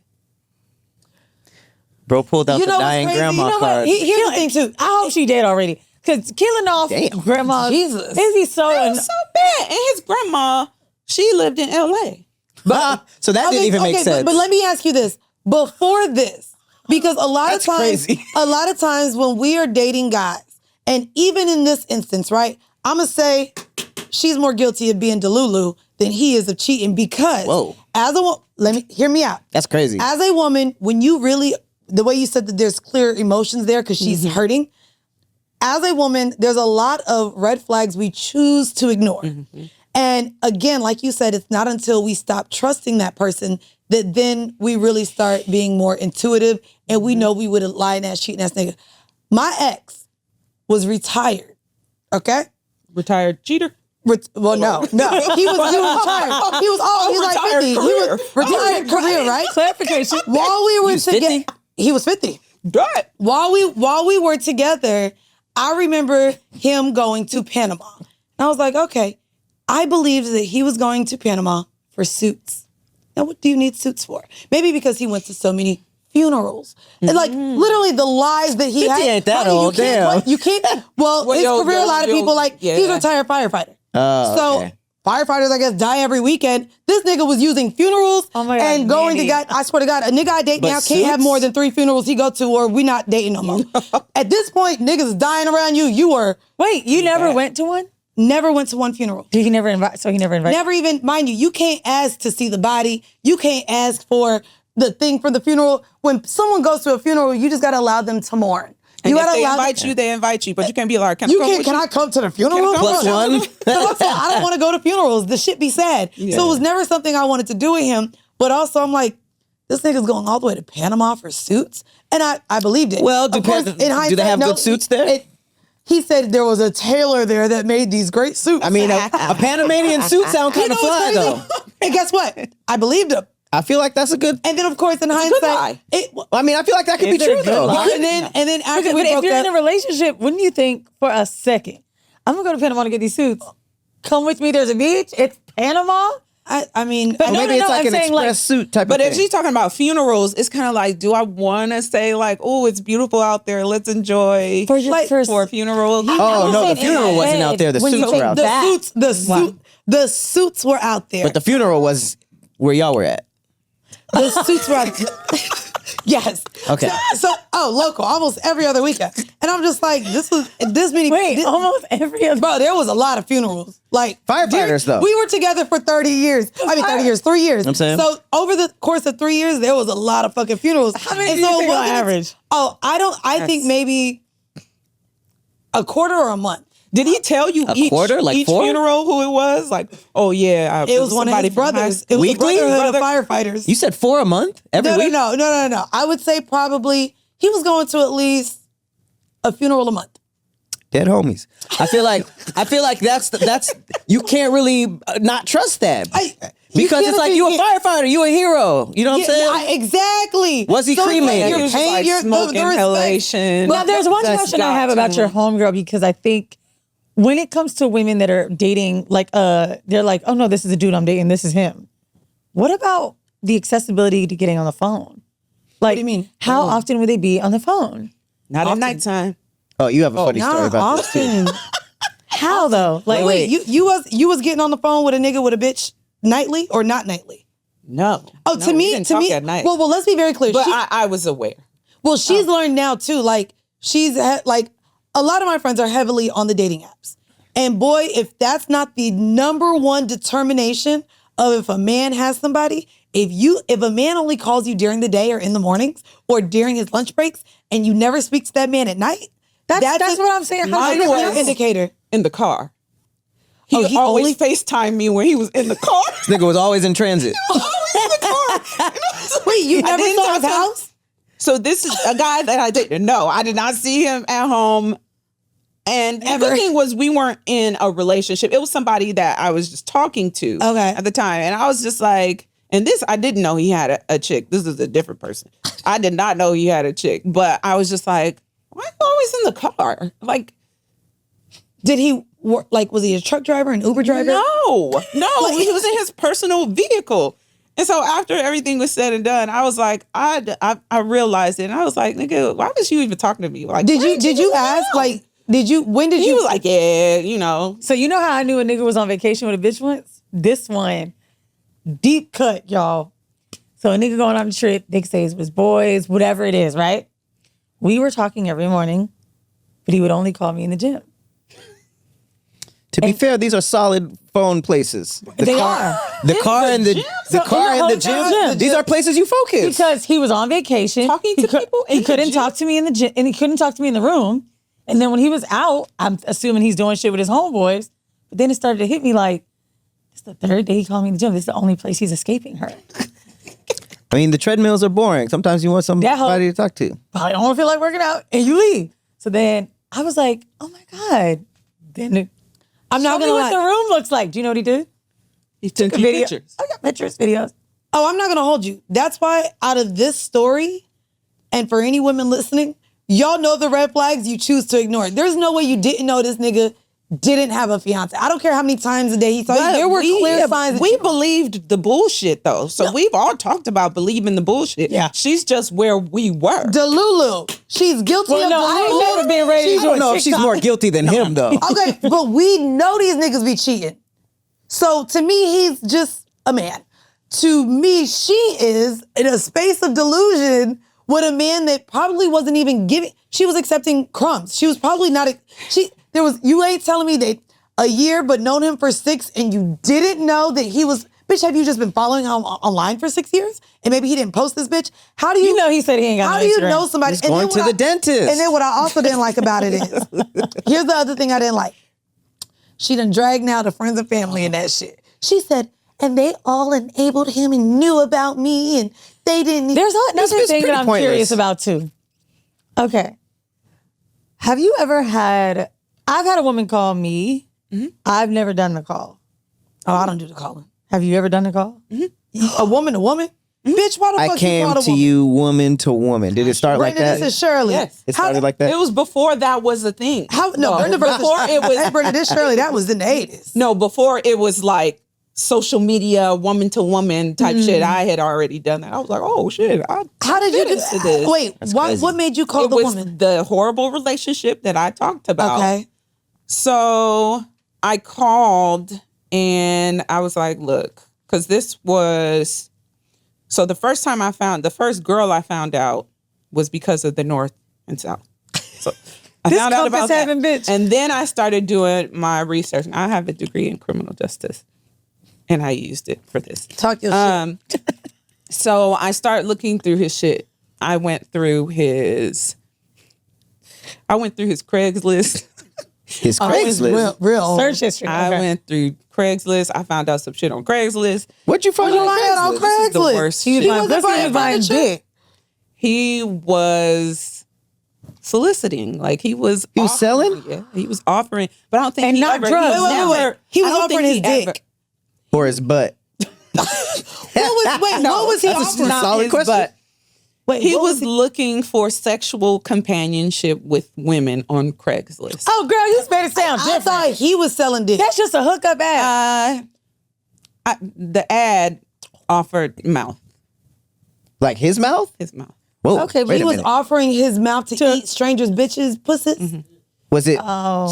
[SPEAKER 1] Bro pulled out
[SPEAKER 2] You
[SPEAKER 1] the
[SPEAKER 2] know what's
[SPEAKER 1] dying
[SPEAKER 2] crazy?
[SPEAKER 1] grandma
[SPEAKER 2] You know what?
[SPEAKER 1] card.
[SPEAKER 2] Here's the thing too.
[SPEAKER 3] I hope she dead already. Because killing off grandma,
[SPEAKER 2] Jesus.
[SPEAKER 3] is he so?
[SPEAKER 4] It was so bad. And his grandma, she lived in L.A.
[SPEAKER 1] So that didn't even make sense.
[SPEAKER 2] But let me ask you this: before this, because a lot
[SPEAKER 1] That's
[SPEAKER 2] of times,
[SPEAKER 1] crazy.
[SPEAKER 2] a lot of times when we are dating guys, and even in this instance, right? I'm gonna say she's more guilty of being delulu than he is of cheating because
[SPEAKER 1] Whoa.
[SPEAKER 2] as a woman, hear me out.
[SPEAKER 1] That's crazy.
[SPEAKER 2] As a woman, when you really, the way you said that there's clear emotions there because she's hurting. As a woman, there's a lot of red flags we choose to ignore. And again, like you said, it's not until we stop trusting that person that then we really start being more intuitive and we know we would have lied ass, cheating ass nigga. My ex was retired, okay?
[SPEAKER 4] Retired cheater.
[SPEAKER 2] Well, no. He was retired. He was like
[SPEAKER 4] retired
[SPEAKER 2] 50. He
[SPEAKER 4] career.
[SPEAKER 2] was retired career, right?
[SPEAKER 3] Clarification.
[SPEAKER 2] While we were
[SPEAKER 1] 50?
[SPEAKER 2] together, he was 50.
[SPEAKER 4] Right.
[SPEAKER 2] While we were together, I remember him going to Panama. And I was like, okay, I believed that he was going to Panama for suits. Now, what do you need suits for? Maybe because he went to so many funerals. And like literally the lies that he
[SPEAKER 1] 50
[SPEAKER 2] had.
[SPEAKER 1] ain't that
[SPEAKER 2] Honey,
[SPEAKER 1] old, damn.
[SPEAKER 2] You can't. Well,
[SPEAKER 4] Well,
[SPEAKER 2] his career, a lot of people like,
[SPEAKER 4] yeah.
[SPEAKER 2] he's a retired firefighter.
[SPEAKER 1] Oh,
[SPEAKER 2] So
[SPEAKER 1] okay.
[SPEAKER 2] firefighters, I guess, die every weekend. This nigga was using funerals
[SPEAKER 3] Oh my God,
[SPEAKER 2] and going to
[SPEAKER 3] Mandii.
[SPEAKER 2] God. I swear to God, a nigga I date
[SPEAKER 1] But
[SPEAKER 2] now can't have
[SPEAKER 1] suits?
[SPEAKER 2] more than 3 funerals he go to, or we not dating no more. At this point, niggas is dying around you. You were
[SPEAKER 3] Wait, you never went to one?
[SPEAKER 2] never went to one funeral.
[SPEAKER 3] Did he never invite? So he never invited.
[SPEAKER 2] Never even, mind you, you can't ask to see the body. You can't ask for the thing for the funeral. When someone goes to a funeral, you just gotta allow them to mourn.
[SPEAKER 4] And
[SPEAKER 2] You
[SPEAKER 4] if
[SPEAKER 2] gotta
[SPEAKER 4] they
[SPEAKER 2] allow
[SPEAKER 4] invite you, they invite you. But you can't be like, can I
[SPEAKER 2] You
[SPEAKER 4] come
[SPEAKER 2] can't.
[SPEAKER 4] with
[SPEAKER 2] Can
[SPEAKER 4] you?
[SPEAKER 2] I come to the funeral?
[SPEAKER 1] Plus one.
[SPEAKER 2] I don't want to go to funerals. The shit be sad. So it was never something I wanted to do with him. But also, I'm like, this nigga's going all the way to Panama for suits, and I believed it.
[SPEAKER 1] Well,
[SPEAKER 2] Of course, in
[SPEAKER 1] do they
[SPEAKER 2] hindsight,
[SPEAKER 1] have
[SPEAKER 2] no,
[SPEAKER 1] good suits there?
[SPEAKER 2] He said there was a tailor there that made these great suits.
[SPEAKER 1] I mean, a Panamanian suit sound kind of fly, though.
[SPEAKER 2] And guess what? I believed him.
[SPEAKER 1] I feel like that's a good.
[SPEAKER 2] And then, of course, in
[SPEAKER 4] good
[SPEAKER 2] hindsight,
[SPEAKER 4] lie.
[SPEAKER 1] I mean, I feel like that could be
[SPEAKER 3] Is it a
[SPEAKER 1] true,
[SPEAKER 3] good
[SPEAKER 1] though.
[SPEAKER 3] lie?
[SPEAKER 2] and then after
[SPEAKER 3] But
[SPEAKER 2] we
[SPEAKER 3] if
[SPEAKER 2] broke
[SPEAKER 3] you're
[SPEAKER 2] up,
[SPEAKER 3] in a relationship, wouldn't you think for a second, I'm gonna go to Panama to get these suits? Come with me. There's a beach. It's Panama.
[SPEAKER 2] I mean,
[SPEAKER 3] But
[SPEAKER 1] Or
[SPEAKER 3] no,
[SPEAKER 1] maybe
[SPEAKER 3] no,
[SPEAKER 1] it's
[SPEAKER 3] no,
[SPEAKER 1] like
[SPEAKER 3] I'm
[SPEAKER 1] an
[SPEAKER 3] saying,
[SPEAKER 1] express
[SPEAKER 3] like-
[SPEAKER 1] suit type
[SPEAKER 4] But
[SPEAKER 1] of
[SPEAKER 4] if
[SPEAKER 1] thing.
[SPEAKER 4] she's talking about funerals, it's kind of like, do I want to say like, oh, it's beautiful out there. Let's enjoy for a funeral.
[SPEAKER 1] Oh, no, the
[SPEAKER 3] saying
[SPEAKER 1] funeral
[SPEAKER 3] in
[SPEAKER 1] wasn't
[SPEAKER 3] bed,
[SPEAKER 1] out there. The
[SPEAKER 3] when you
[SPEAKER 1] suits
[SPEAKER 3] take
[SPEAKER 1] were out
[SPEAKER 2] the
[SPEAKER 1] there.
[SPEAKER 3] that-
[SPEAKER 2] the suits were out there.
[SPEAKER 1] But the funeral was where y'all were at.
[SPEAKER 2] The suits were out there. Yes.
[SPEAKER 1] Okay.
[SPEAKER 2] So, local, almost every other weekend. And I'm just like, this many.
[SPEAKER 3] Wait, almost every other.
[SPEAKER 2] Bro, there was a lot of funerals. Like
[SPEAKER 1] Firefighters, though.
[SPEAKER 2] We were together for 30 years. 30 years, 3 years.
[SPEAKER 1] I'm saying.
[SPEAKER 2] So over the course of 3 years, there was a lot of fucking funerals.
[SPEAKER 3] How many do you think on average?
[SPEAKER 2] I think maybe a quarter or a month.
[SPEAKER 4] Did he tell you each
[SPEAKER 1] quarter? Like
[SPEAKER 4] each
[SPEAKER 1] 4?
[SPEAKER 4] funeral who it was? Like, oh yeah,
[SPEAKER 2] It was one of his
[SPEAKER 4] somebody from high
[SPEAKER 2] brothers.
[SPEAKER 4] school.
[SPEAKER 2] It was
[SPEAKER 1] Weekly?
[SPEAKER 2] the Brotherhood of Firefighters.
[SPEAKER 1] You said 4 a month? Every week?
[SPEAKER 2] No. I would say probably he was going to at least a funeral a month.
[SPEAKER 1] Dead homies. I feel like that's you can't really not trust that. Because it's like you a firefighter, you a hero. You know what I'm saying?
[SPEAKER 2] Exactly.
[SPEAKER 1] Was he cremated?
[SPEAKER 2] You're
[SPEAKER 4] It was
[SPEAKER 2] paying
[SPEAKER 4] like
[SPEAKER 2] your
[SPEAKER 4] smoke
[SPEAKER 2] the respect.
[SPEAKER 4] inhalation.
[SPEAKER 3] Now, there's one
[SPEAKER 4] That's
[SPEAKER 3] question I
[SPEAKER 4] got
[SPEAKER 3] have about
[SPEAKER 4] to-
[SPEAKER 3] your homegirl because I think when it comes to women that are dating, like, they're like, oh no, this is a dude I'm dating, this is him. What about the accessibility to getting on the phone? Like,
[SPEAKER 2] What do you mean?
[SPEAKER 3] How often would they be on the phone?
[SPEAKER 4] Not at nighttime.
[SPEAKER 1] Oh, you have a funny story about this too.
[SPEAKER 2] Austin.
[SPEAKER 3] How though? Like,
[SPEAKER 2] Wait, you was getting on the phone with a nigga with a bitch nightly or not nightly?
[SPEAKER 4] No.
[SPEAKER 2] Oh,
[SPEAKER 4] No,
[SPEAKER 2] to
[SPEAKER 4] we
[SPEAKER 2] me,
[SPEAKER 4] didn't talk at night.
[SPEAKER 2] well, let's be very clear.
[SPEAKER 4] But I was aware.
[SPEAKER 2] Well, she's learned now too. Like like a lot of my friends are heavily on the dating apps, and boy, if that's not the number one determination of if a man has somebody, if a man only calls you during the day or in the mornings or during his lunch breaks, and you never speak to that man at night,
[SPEAKER 3] that's what I'm saying. How
[SPEAKER 4] Mine
[SPEAKER 3] does it
[SPEAKER 4] was-
[SPEAKER 3] work?
[SPEAKER 2] indicator.
[SPEAKER 4] In the car. He
[SPEAKER 2] he
[SPEAKER 4] always
[SPEAKER 2] only-
[SPEAKER 4] FaceTime me when he was in the car.
[SPEAKER 1] This nigga was always in transit.
[SPEAKER 2] Wait, you
[SPEAKER 4] I
[SPEAKER 2] never
[SPEAKER 4] didn't
[SPEAKER 2] saw
[SPEAKER 4] talk
[SPEAKER 2] his
[SPEAKER 4] to him.
[SPEAKER 2] house?
[SPEAKER 4] So this is a guy that I didn't know. I did not see him at home And the good thing was we weren't in a relationship. It was somebody that I was just talking to at the time. And I was just like, and this, I didn't know he had a chick. This is a different person. I did not know he had a chick. But I was just like, why are you always in the car? Like,
[SPEAKER 2] did he work, like, was he a truck driver, an Uber driver?
[SPEAKER 4] No, he was in his personal vehicle. And so after everything was said and done, I was like, I realized it. And I was like, nigga, why was you even talking to me? Like,
[SPEAKER 2] did you ask, like, when did
[SPEAKER 4] he
[SPEAKER 2] you?
[SPEAKER 4] was like, yeah,
[SPEAKER 3] So you know how I knew a nigga was on vacation with a bitch once? This one, deep cut, y'all. So a nigga going on a trip, they say it's with boys, whatever it is, right? We were talking every morning, but he would only call me in the gym.
[SPEAKER 1] To be fair, these are solid phone places.
[SPEAKER 3] They are.
[SPEAKER 1] The car and the gym. These are places you focus.
[SPEAKER 3] Because he was on vacation.
[SPEAKER 4] Talking to people in
[SPEAKER 3] He couldn't talk to me in the gym, and he couldn't talk to me in the room. And then when he was out, I'm assuming he's doing shit with his homeboys. But then it started to hit me like, it's the third day he called me in the gym. This is the only place he's escaping her.
[SPEAKER 1] I mean, the treadmills are boring. Sometimes you want somebody to talk to.
[SPEAKER 3] I don't feel like working out, and you leave. So then I was like, oh my God. Then I'm not gonna what the room looks like. Do you know what he did?
[SPEAKER 4] He took pictures.
[SPEAKER 3] I got pictures, videos.
[SPEAKER 2] Oh, I'm not gonna hold you. That's why out of this story, and for any women listening, y'all know the red flags, you choose to ignore it. There's no way you didn't know this nigga didn't have a fiance. I don't care how many times a day he saw you. There were clear signs.
[SPEAKER 4] We believed the bullshit though. So we've all talked about believing the bullshit.
[SPEAKER 3] Yeah.
[SPEAKER 4] She's just where we were.
[SPEAKER 2] Delulu. She's guilty of Delulu.
[SPEAKER 3] I ain't never been ready to
[SPEAKER 1] I don't know if she's more guilty than him, though.
[SPEAKER 2] Okay, but we know these niggas be cheating. So to me, he's just a man. To me, she is in a space of delusion with a man that probably wasn't even giving. She was accepting crumbs. She was probably not. You ain't telling me that a year, but known him for 6, and you didn't know that he was. Bitch, have you just been following him online for 6 years? And maybe he didn't post this bitch? How do you
[SPEAKER 3] know he said he ain't got
[SPEAKER 2] How
[SPEAKER 3] no
[SPEAKER 2] do you
[SPEAKER 3] Instagram.
[SPEAKER 2] know somebody?
[SPEAKER 1] He's going to the dentist.
[SPEAKER 2] And then what I also didn't like about it is, here's the other thing I didn't like. She done dragged now the friends and family and that shit. She said, and they all enabled him and knew about me, and they didn't.
[SPEAKER 3] There's another thing that I'm curious about too. Okay. Have you ever had, I've had a woman call me. Mm-hmm. I've never done the call.
[SPEAKER 2] Oh, I don't do the calling.
[SPEAKER 3] Have you ever done the call?
[SPEAKER 2] Mm-hmm. A woman to woman? Mm-hmm. Bitch, why the fuck
[SPEAKER 1] I came
[SPEAKER 2] you called a
[SPEAKER 1] to
[SPEAKER 2] woman?
[SPEAKER 1] you woman to woman. Did it start like that?
[SPEAKER 2] This is Shirley.
[SPEAKER 4] Yes.
[SPEAKER 1] It started like that?
[SPEAKER 4] It was before that was a thing.
[SPEAKER 2] Brenda
[SPEAKER 4] before it was.
[SPEAKER 2] Hey, Brenda, this Shirley, that was in the 80s.
[SPEAKER 4] No, before it was social media, woman to woman type shit. I had already done that. I was like, oh shit.
[SPEAKER 2] How did you do this? Wait, what made you call the woman?
[SPEAKER 4] The horrible relationship that I talked about.
[SPEAKER 2] Okay.
[SPEAKER 4] So I called and I was like, look, because this was, so the first girl I found out was because of the North and South. So I found out about that.
[SPEAKER 3] Bitch.
[SPEAKER 4] And then I started doing my research. And I have a degree in criminal justice. And I used it for this.
[SPEAKER 2] Talk your shit.
[SPEAKER 4] So I started looking through his shit. I went through his Craigslist.
[SPEAKER 1] His Craigslist?
[SPEAKER 2] Real.
[SPEAKER 3] Search history.
[SPEAKER 4] I went through Craigslist. I found out some shit on Craigslist.
[SPEAKER 1] What'd you find on Craigslist?
[SPEAKER 4] This is the worst shit.
[SPEAKER 2] He was buying dick.
[SPEAKER 4] He was soliciting. Like he was
[SPEAKER 1] selling?
[SPEAKER 4] Yeah, he was offering. But I don't think
[SPEAKER 3] And
[SPEAKER 4] he
[SPEAKER 3] not
[SPEAKER 4] ever,
[SPEAKER 3] drugs.
[SPEAKER 2] Wait. He was offering his dick.
[SPEAKER 1] Or his butt?
[SPEAKER 2] What was he offering?
[SPEAKER 1] Solid question.
[SPEAKER 4] But
[SPEAKER 2] Wait,
[SPEAKER 4] he was looking for sexual companionship with women on Craigslist.
[SPEAKER 3] Oh, girl, you made it sound
[SPEAKER 2] I
[SPEAKER 3] different.
[SPEAKER 2] thought he was selling dick.
[SPEAKER 3] That's just a hookup ad.
[SPEAKER 4] The ad offered mouth.
[SPEAKER 1] Like his mouth?
[SPEAKER 4] His mouth.
[SPEAKER 1] Whoa.
[SPEAKER 2] Okay, but
[SPEAKER 1] wait
[SPEAKER 2] he
[SPEAKER 1] a
[SPEAKER 2] was
[SPEAKER 1] minute.
[SPEAKER 2] offering his mouth to eat strangers' bitches' pussies.
[SPEAKER 4] Mm-hmm.
[SPEAKER 1] Was it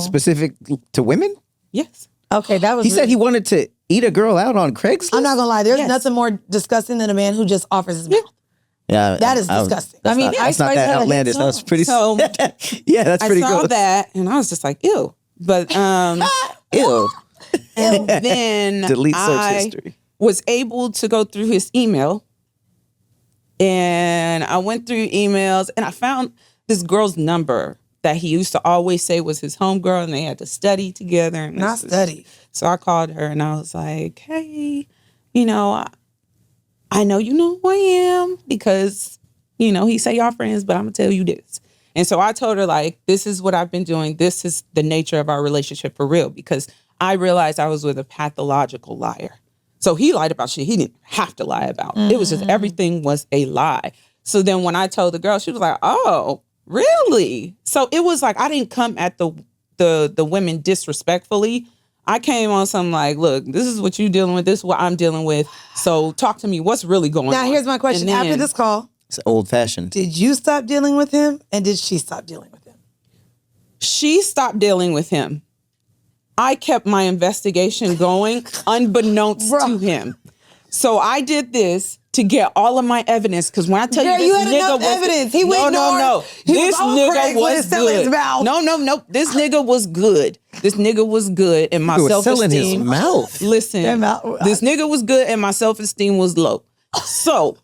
[SPEAKER 1] specific to women?
[SPEAKER 4] Yes.
[SPEAKER 3] Okay, that was.
[SPEAKER 1] He said he wanted to eat a girl out on Craigslist?
[SPEAKER 2] I'm not gonna lie, there's nothing more disgusting than a man who just offers his mouth.
[SPEAKER 1] Yeah,
[SPEAKER 2] That is disgusting.
[SPEAKER 3] I mean,
[SPEAKER 1] that's not that outlandish. That's pretty.
[SPEAKER 4] So
[SPEAKER 1] yeah, that's pretty
[SPEAKER 4] I saw
[SPEAKER 1] good.
[SPEAKER 4] that and I was just like, ew. But
[SPEAKER 1] Ew.
[SPEAKER 4] and then
[SPEAKER 1] Delete search
[SPEAKER 4] I
[SPEAKER 1] history.
[SPEAKER 4] was able to go through his email. And I went through emails and I found this girl's number that he used to always say was his homegirl, and they had to study together. And
[SPEAKER 2] Not study.
[SPEAKER 4] So I called her and I was like, hey, I know you know who I am because, he say y'all friends, but I'm going to tell you this. And so I told her, like, this is what I've been doing. This is the nature of our relationship for real, because I realized I was with a pathological liar. So he lied about shit he didn't have to lie about. It was just everything was a lie. So then when I told the girl, she was like, oh, really? So it was like I didn't come at the women disrespectfully. I came on something like, look, this is what you're dealing with. This is what I'm dealing with. So talk to me. What's really going on?
[SPEAKER 2] Now, here's my question.
[SPEAKER 4] And then-
[SPEAKER 2] After this call,
[SPEAKER 1] It's old fashioned.
[SPEAKER 2] did you stop dealing with him? And did she stop dealing with him?
[SPEAKER 4] She stopped dealing with him. I kept my investigation going unbeknownst to him. So I did this to get all of my evidence. Because when I tell
[SPEAKER 2] Girl,
[SPEAKER 4] you
[SPEAKER 2] you
[SPEAKER 4] this
[SPEAKER 2] had
[SPEAKER 4] nigga
[SPEAKER 2] enough
[SPEAKER 4] was
[SPEAKER 2] evidence. He went
[SPEAKER 4] no.
[SPEAKER 2] north. He
[SPEAKER 4] This
[SPEAKER 2] was on
[SPEAKER 4] nigga
[SPEAKER 2] Craigslist
[SPEAKER 4] was
[SPEAKER 2] selling his
[SPEAKER 4] good.
[SPEAKER 2] mouth.
[SPEAKER 4] No. This nigga was good. This nigga was good, and my
[SPEAKER 1] He was
[SPEAKER 4] self-esteem.
[SPEAKER 1] selling his mouth.
[SPEAKER 4] Listen, this nigga was good, and my self-esteem was low. So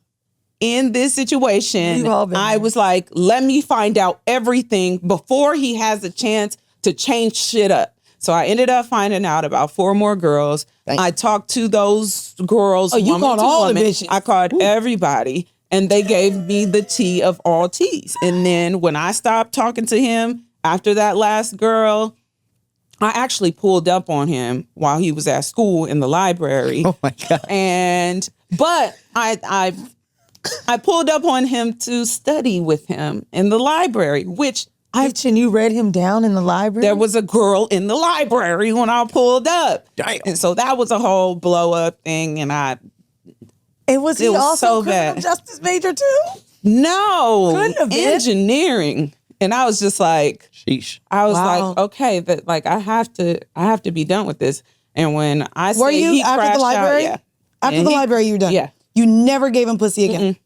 [SPEAKER 4] in this situation,
[SPEAKER 3] We've all been
[SPEAKER 4] I
[SPEAKER 3] there.
[SPEAKER 4] was like, let me find out everything before he has a chance to change shit up. So I ended up finding out about 4 more girls. I talked to those girls.
[SPEAKER 2] Oh, you
[SPEAKER 4] woman
[SPEAKER 2] called
[SPEAKER 4] to
[SPEAKER 2] all the
[SPEAKER 4] woman.
[SPEAKER 2] bitches.
[SPEAKER 4] I called everybody, and they gave me the tea of all teas. And then when I stopped talking to him after that last girl, I actually pulled up on him while he was at school in the library.
[SPEAKER 1] Oh my God.
[SPEAKER 4] But I pulled up on him to study with him in the library, which
[SPEAKER 3] Bitch, and you read him down in the library?
[SPEAKER 4] there was a girl in the library when I pulled up.
[SPEAKER 1] Damn.
[SPEAKER 4] And so that was a whole blow up thing. And
[SPEAKER 3] He was
[SPEAKER 4] so
[SPEAKER 3] also criminal
[SPEAKER 4] bad.
[SPEAKER 3] justice major too?
[SPEAKER 4] no,
[SPEAKER 3] Couldn't have been.
[SPEAKER 4] engineering. And I was just like,
[SPEAKER 1] Sheesh.
[SPEAKER 4] I was
[SPEAKER 2] Wow.
[SPEAKER 4] like, okay, that like I have to be done with this. And when I
[SPEAKER 2] Were
[SPEAKER 4] say
[SPEAKER 2] you
[SPEAKER 4] he
[SPEAKER 2] after
[SPEAKER 4] crashed
[SPEAKER 2] the library?
[SPEAKER 4] out, yeah.
[SPEAKER 2] After
[SPEAKER 4] And
[SPEAKER 2] the
[SPEAKER 4] he-
[SPEAKER 2] library, you were done?
[SPEAKER 4] Yeah.
[SPEAKER 2] You never gave him pussy again?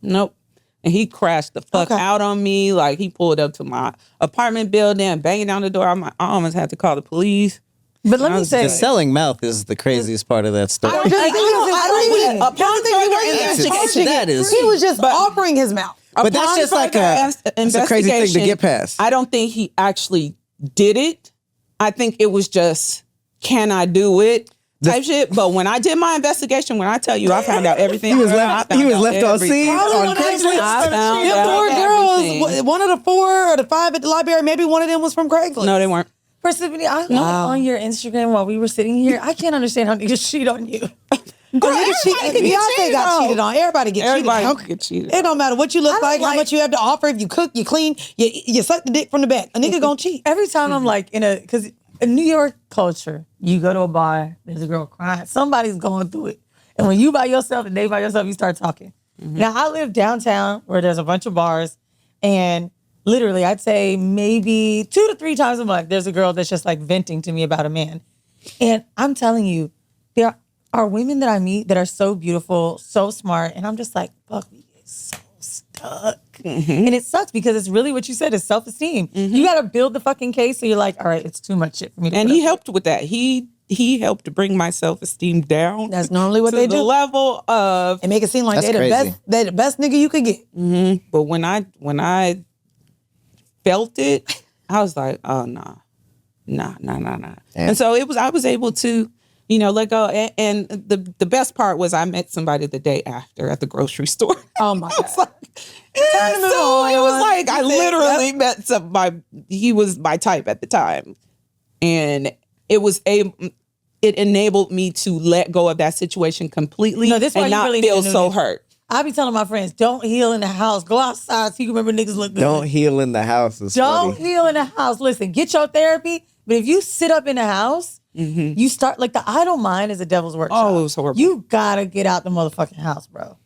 [SPEAKER 4] Nope. And he crashed the fuck
[SPEAKER 2] Okay.
[SPEAKER 4] out on me. Like he pulled up to my apartment building, banging down the door. I almost had to call the police.
[SPEAKER 3] But let me say,
[SPEAKER 1] The selling mouth is the craziest part of that story.
[SPEAKER 2] I don't think
[SPEAKER 1] That is-
[SPEAKER 2] He was just offering his mouth.
[SPEAKER 1] But that's
[SPEAKER 4] Upon
[SPEAKER 1] just like
[SPEAKER 4] further
[SPEAKER 1] it's a crazy thing to
[SPEAKER 4] investigation,
[SPEAKER 1] get past.
[SPEAKER 4] I don't think he actually did it. I think it was just, can I do it? Type shit. But when I did my investigation, when I tell you I found out everything.
[SPEAKER 1] He was
[SPEAKER 4] girl,
[SPEAKER 1] left-
[SPEAKER 4] I found
[SPEAKER 1] he was
[SPEAKER 4] out
[SPEAKER 1] left on
[SPEAKER 4] everything.
[SPEAKER 1] scene
[SPEAKER 2] Probably
[SPEAKER 1] on
[SPEAKER 2] one of them
[SPEAKER 1] Craigslist.
[SPEAKER 4] I found
[SPEAKER 2] Them
[SPEAKER 4] out
[SPEAKER 2] 4
[SPEAKER 4] everything.
[SPEAKER 2] girls, one of the 4 or the 5 at the library, maybe one of them was from Craigslist.
[SPEAKER 4] No, they weren't.
[SPEAKER 3] Persephanii, I looked on your Instagram while we were sitting here. I can't understand how niggas cheat on you.
[SPEAKER 2] Beyonce got cheated on. Everybody gets
[SPEAKER 4] Everybody
[SPEAKER 2] cheated on.
[SPEAKER 4] get cheated.
[SPEAKER 2] It don't matter what you look
[SPEAKER 3] don't
[SPEAKER 2] like, how
[SPEAKER 3] like-
[SPEAKER 2] much you have to offer. If you cook, you clean, you suck the dick from the back. A nigga gonna cheat.
[SPEAKER 3] Every time I'm like because in New York culture, you go to a bar, there's a girl crying, somebody's going through it. And when you by yourself and they by yourself, you start talking. Now I live downtown where there's a bunch of bars, and literally I'd say maybe 2 to 3 times a month, there's a girl that's just like venting to me about a man. And I'm telling you, there are women that I meet that are so beautiful, so smart, and I'm just like, fuck, we get so stuck. And it sucks because it's really what you said, is self-esteem. You got to build the fucking case, so you're like, all right, it's too much shit for me to
[SPEAKER 4] And
[SPEAKER 3] put
[SPEAKER 4] he
[SPEAKER 3] up
[SPEAKER 4] helped with that. He helped to bring my self-esteem down.
[SPEAKER 2] That's normally what
[SPEAKER 4] to
[SPEAKER 2] they
[SPEAKER 4] the
[SPEAKER 2] do.
[SPEAKER 4] level of.
[SPEAKER 2] And make it seem like
[SPEAKER 1] That's
[SPEAKER 2] they the best nigga you could get.
[SPEAKER 4] But when I felt it, I was like, oh nah. And so I was able to, let go. And the best part was I met somebody the day after at the grocery store.
[SPEAKER 2] Oh my God.
[SPEAKER 4] So it was like I literally met somebody. He was my type at the time, and it enabled me to let go of that situation completely
[SPEAKER 3] No, this why
[SPEAKER 4] and
[SPEAKER 3] you
[SPEAKER 4] not
[SPEAKER 3] really
[SPEAKER 4] feel
[SPEAKER 3] need to do
[SPEAKER 4] so
[SPEAKER 3] this.
[SPEAKER 4] hurt.
[SPEAKER 3] I be telling my friends, don't heal in the house. Go outside so you can remember niggas look good.
[SPEAKER 1] Don't heal in the house. Is
[SPEAKER 3] Don't
[SPEAKER 1] funny.
[SPEAKER 3] heal in the house. Listen, get your therapy. But if you sit up in the house, you start like the idle mind is a devil's workshop.
[SPEAKER 4] Oh, it was horrible.
[SPEAKER 3] You gotta get out the motherfucking house, bro.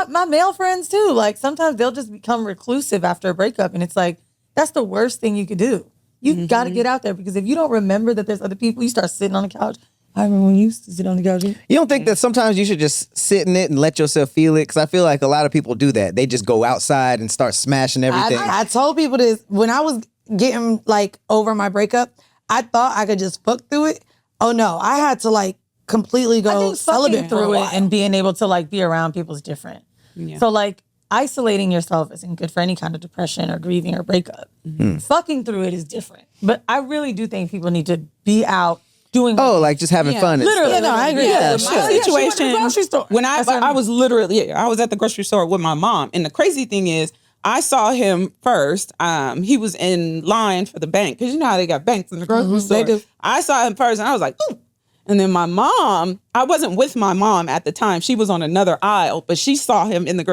[SPEAKER 3] My male friends too. Like sometimes they'll just become reclusive after a breakup, and it's like that's the worst thing you could do. You got to get out there, because if you don't remember that there's other people, you start sitting on the couch. I remember when you used to sit on the couch.
[SPEAKER 1] You don't think that sometimes you should just sit in it and let yourself feel it? Because I feel like a lot of people do that. They just go outside and start smashing everything.
[SPEAKER 2] I told people this when I was getting like over my breakup. I thought I could just fuck through it. Oh no, I had to like completely
[SPEAKER 3] I
[SPEAKER 2] go
[SPEAKER 3] think
[SPEAKER 2] celibate
[SPEAKER 3] fucking
[SPEAKER 2] for a
[SPEAKER 3] through
[SPEAKER 2] while.
[SPEAKER 3] it and being able to like be around people is different. So like isolating yourself isn't good for any kind of depression or grieving or breakup. Fucking through it is different. But I really do think people need to be out doing.
[SPEAKER 1] Oh, like just having fun. and
[SPEAKER 3] Literally.
[SPEAKER 1] stuff.
[SPEAKER 2] Yeah, no, I agree.
[SPEAKER 1] Yeah,
[SPEAKER 3] Yeah,
[SPEAKER 1] sure.
[SPEAKER 3] she went to the
[SPEAKER 4] Situation
[SPEAKER 3] grocery store.
[SPEAKER 4] when I was literally I was at the grocery store with my mom, and the crazy thing is I saw him first. He was in line for the bank because you know how they got banks in the grocery store.
[SPEAKER 2] They do.
[SPEAKER 4] I saw him first and I was like, ooh. And then my mom, I wasn't with my mom at the time. She was on another aisle, but she saw him in the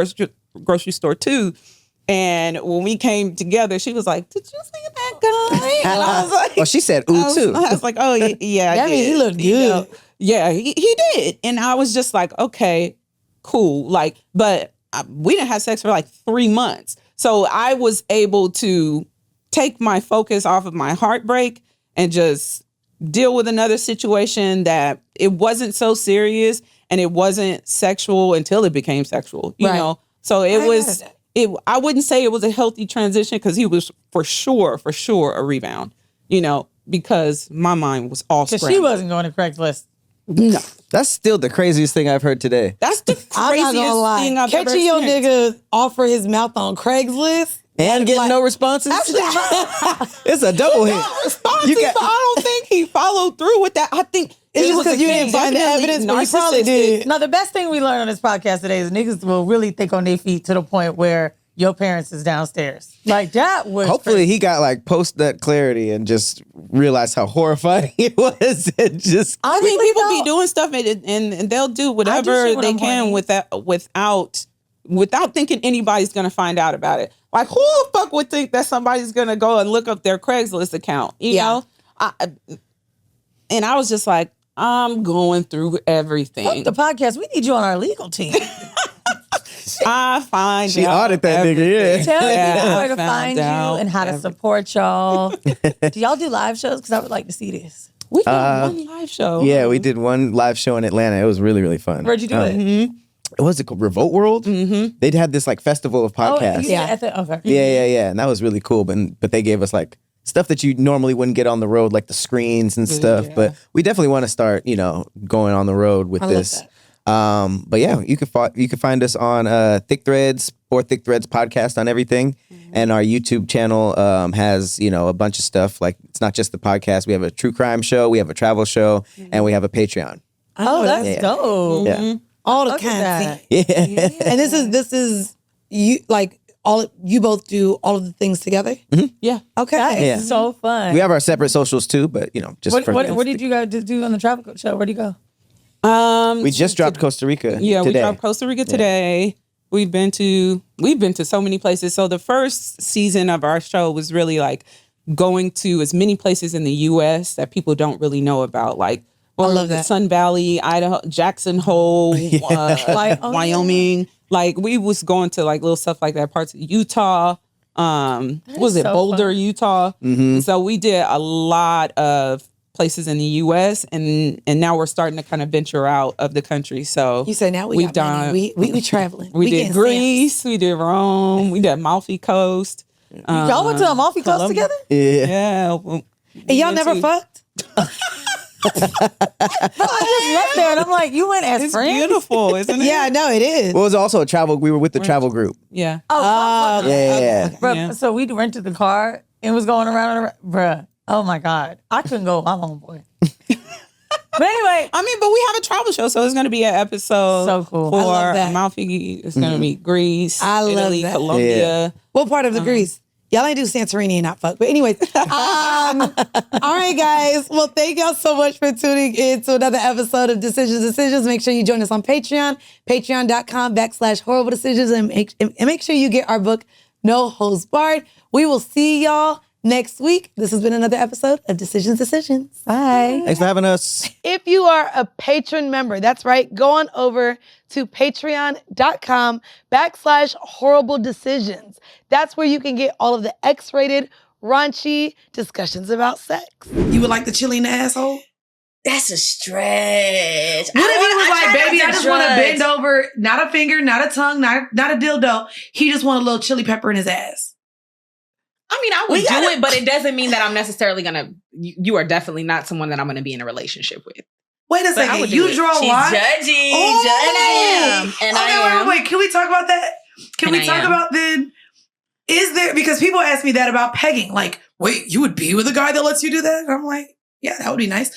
[SPEAKER 4] grocery store too. And when we came together, she was like, did you see that guy? And I was like,
[SPEAKER 1] Well, she said ooh too.
[SPEAKER 4] I was like, oh yeah, I
[SPEAKER 2] I mean,
[SPEAKER 4] did.
[SPEAKER 2] he looked
[SPEAKER 4] You know?
[SPEAKER 2] good.
[SPEAKER 4] Yeah, he did. And I was just like, okay, cool. Like, but we didn't have sex for like 3 months. So I was able to take my focus off of my heartbreak and just deal with another situation that it wasn't so serious and it wasn't sexual until it became sexual, you know? So I wouldn't say it was a healthy transition because he was for sure a rebound, you know, because my mind was all
[SPEAKER 3] Because
[SPEAKER 4] scrambled.
[SPEAKER 3] she wasn't going to Craigslist.
[SPEAKER 4] No.
[SPEAKER 1] That's still the craziest thing I've heard today.
[SPEAKER 4] That's the
[SPEAKER 2] I'm not
[SPEAKER 4] craziest
[SPEAKER 2] gonna lie.
[SPEAKER 4] thing I've ever
[SPEAKER 2] Catching your
[SPEAKER 4] experienced.
[SPEAKER 2] nigga offer his mouth on Craigslist.
[SPEAKER 1] And getting no responses? It's a double hit.
[SPEAKER 4] Responses, but I don't think he followed through with that. I think
[SPEAKER 2] It's
[SPEAKER 4] he
[SPEAKER 2] just
[SPEAKER 4] was,
[SPEAKER 2] because you
[SPEAKER 4] again,
[SPEAKER 2] didn't find the
[SPEAKER 4] definitely
[SPEAKER 2] evidence, but you probably
[SPEAKER 4] narcissistic.
[SPEAKER 2] did.
[SPEAKER 3] Now, the best thing we learned on this podcast today is niggas will really think on their feet to the point where your parents is downstairs. Like, that was
[SPEAKER 1] Hopefully
[SPEAKER 3] crazy.
[SPEAKER 1] he got like post that clarity and just realized how horrifying it was. And just
[SPEAKER 4] I mean, people be doing stuff and they'll do whatever
[SPEAKER 3] shit when
[SPEAKER 4] they
[SPEAKER 3] I'm
[SPEAKER 4] can
[SPEAKER 3] horny.
[SPEAKER 4] without thinking anybody's gonna find out about it. Like, who the fuck would think that somebody's gonna go and look up their Craigslist account? You know? And I was just like, I'm going through everything.
[SPEAKER 3] Fuck the podcast. We need you on our legal team.
[SPEAKER 4] I find
[SPEAKER 1] she
[SPEAKER 4] out
[SPEAKER 1] audited that
[SPEAKER 4] everything.
[SPEAKER 1] nigga, yeah.
[SPEAKER 3] Tell people
[SPEAKER 4] I
[SPEAKER 3] where to
[SPEAKER 4] found
[SPEAKER 3] find you
[SPEAKER 4] out
[SPEAKER 3] and how to support y'all. Do y'all do live shows? Because I would like to see this.
[SPEAKER 4] We did one live show.
[SPEAKER 1] Yeah, we did one live show in Atlanta. It was really, really fun.
[SPEAKER 3] Where'd you do it?
[SPEAKER 1] What was it called? Revolt World? Mm-hmm. They'd had this like festival of podcasts.
[SPEAKER 3] Okay.
[SPEAKER 1] Yeah. And that was really cool. But they gave us like stuff that you normally wouldn't get on the road, like the screens and stuff.
[SPEAKER 4] Yeah.
[SPEAKER 1] But we definitely want to start, going on the road with this. But yeah, you can find us on Thick Threads or Thick Threads podcast on everything. And our YouTube channel has, a bunch of stuff. Like, it's not just the podcast. We have a true crime show, we have a travel show, and we have a Patreon.
[SPEAKER 3] Oh, that's dope.
[SPEAKER 1] Yeah.
[SPEAKER 2] All the
[SPEAKER 3] Look at
[SPEAKER 2] content.
[SPEAKER 1] Yeah.
[SPEAKER 2] And this is you like you both do all of the things together?
[SPEAKER 4] Yeah.
[SPEAKER 2] Okay.
[SPEAKER 3] That is
[SPEAKER 1] Yeah.
[SPEAKER 3] so fun.
[SPEAKER 1] We have our separate socials too, but just
[SPEAKER 3] What did you guys do on the travel show? Where'd you go?
[SPEAKER 1] we just dropped Costa Rica.
[SPEAKER 4] Yeah,
[SPEAKER 1] today.
[SPEAKER 4] we dropped Costa Rica today. We've been to so many places. So the first season of our show was really like going to as many places in the U.S. that people don't really know about. Like,
[SPEAKER 2] I love that.
[SPEAKER 4] Sun Valley, Idaho, Jackson Hole, Wyoming. Like, we was going to like little stuff like that, parts of Utah. Was it
[SPEAKER 3] so
[SPEAKER 4] Boulder,
[SPEAKER 3] fun.
[SPEAKER 4] Utah? And so we did a lot of places in the U.S. and now we're starting to kind of venture out of the country. So
[SPEAKER 2] You say now
[SPEAKER 4] we've
[SPEAKER 2] got money. We traveling.
[SPEAKER 4] we did
[SPEAKER 2] getting
[SPEAKER 4] Greece, we did Rome, we did Amalfi Coast.
[SPEAKER 3] Y'all went to Amalfi Coast together?
[SPEAKER 1] Yeah.
[SPEAKER 4] Yeah.
[SPEAKER 2] And y'all never fucked?
[SPEAKER 3] I just left there and I'm like, you went as
[SPEAKER 4] It's
[SPEAKER 3] friends?
[SPEAKER 4] beautiful, isn't it?
[SPEAKER 2] Yeah, I know it is.
[SPEAKER 1] Well, it was also a travel. We were with the travel group.
[SPEAKER 4] Yeah.
[SPEAKER 3] Oh,
[SPEAKER 1] Yeah.
[SPEAKER 3] Bruh,
[SPEAKER 4] Yeah.
[SPEAKER 3] So we rented the car and was going around and around. Bruh, oh my God. I couldn't go with my homeboy. But anyway,
[SPEAKER 4] I mean, but we have a travel show, so it's going to be an episode
[SPEAKER 3] So cool.
[SPEAKER 4] for
[SPEAKER 2] I love that.
[SPEAKER 4] Amalfi. It's going to be Greece,
[SPEAKER 2] I love
[SPEAKER 4] Italy,
[SPEAKER 2] that.
[SPEAKER 4] Colombia.
[SPEAKER 1] Yeah.
[SPEAKER 2] What part of the Greece? Y'all ain't do Santorini and not fuck. But anyways, all right, guys. Well, thank y'all so much for tuning in to another episode of Decisions. Make sure you join us on Patreon, patreon.com/horrible decisions, and make sure you get our book, No Holds Barred. We will see y'all next week. This has been another episode of Decisions. Bye.
[SPEAKER 1] Thanks for having us.
[SPEAKER 2] If you are a patron member, that's right, go on over to patreon.com/horrible decisions. That's where you can get all of the X-rated, raunchy discussions about sex. You would like the chili in the asshole?
[SPEAKER 7] That's a stretch.
[SPEAKER 2] What if he was like, baby, I just want to bend over, not a finger, not a tongue, not a dildo. He just want a little chili pepper in his ass.
[SPEAKER 7] I mean, I would do it, but it doesn't mean that I'm necessarily gonna. You are definitely not someone that I'm gonna be in a relationship with.
[SPEAKER 2] Wait a
[SPEAKER 7] But I
[SPEAKER 2] second,
[SPEAKER 7] would do
[SPEAKER 2] you
[SPEAKER 7] it.
[SPEAKER 2] draw a
[SPEAKER 7] She's
[SPEAKER 2] line?
[SPEAKER 7] judgy,
[SPEAKER 2] Oh!
[SPEAKER 7] and I
[SPEAKER 2] Okay,
[SPEAKER 7] am.
[SPEAKER 2] wait, can we talk about that? Can
[SPEAKER 7] And
[SPEAKER 2] we
[SPEAKER 7] I
[SPEAKER 2] talk
[SPEAKER 7] am.
[SPEAKER 2] about then, is there, because people ask me that about pegging, like, wait, you would be with a guy that lets you do that? And I'm like, yeah, that would be nice.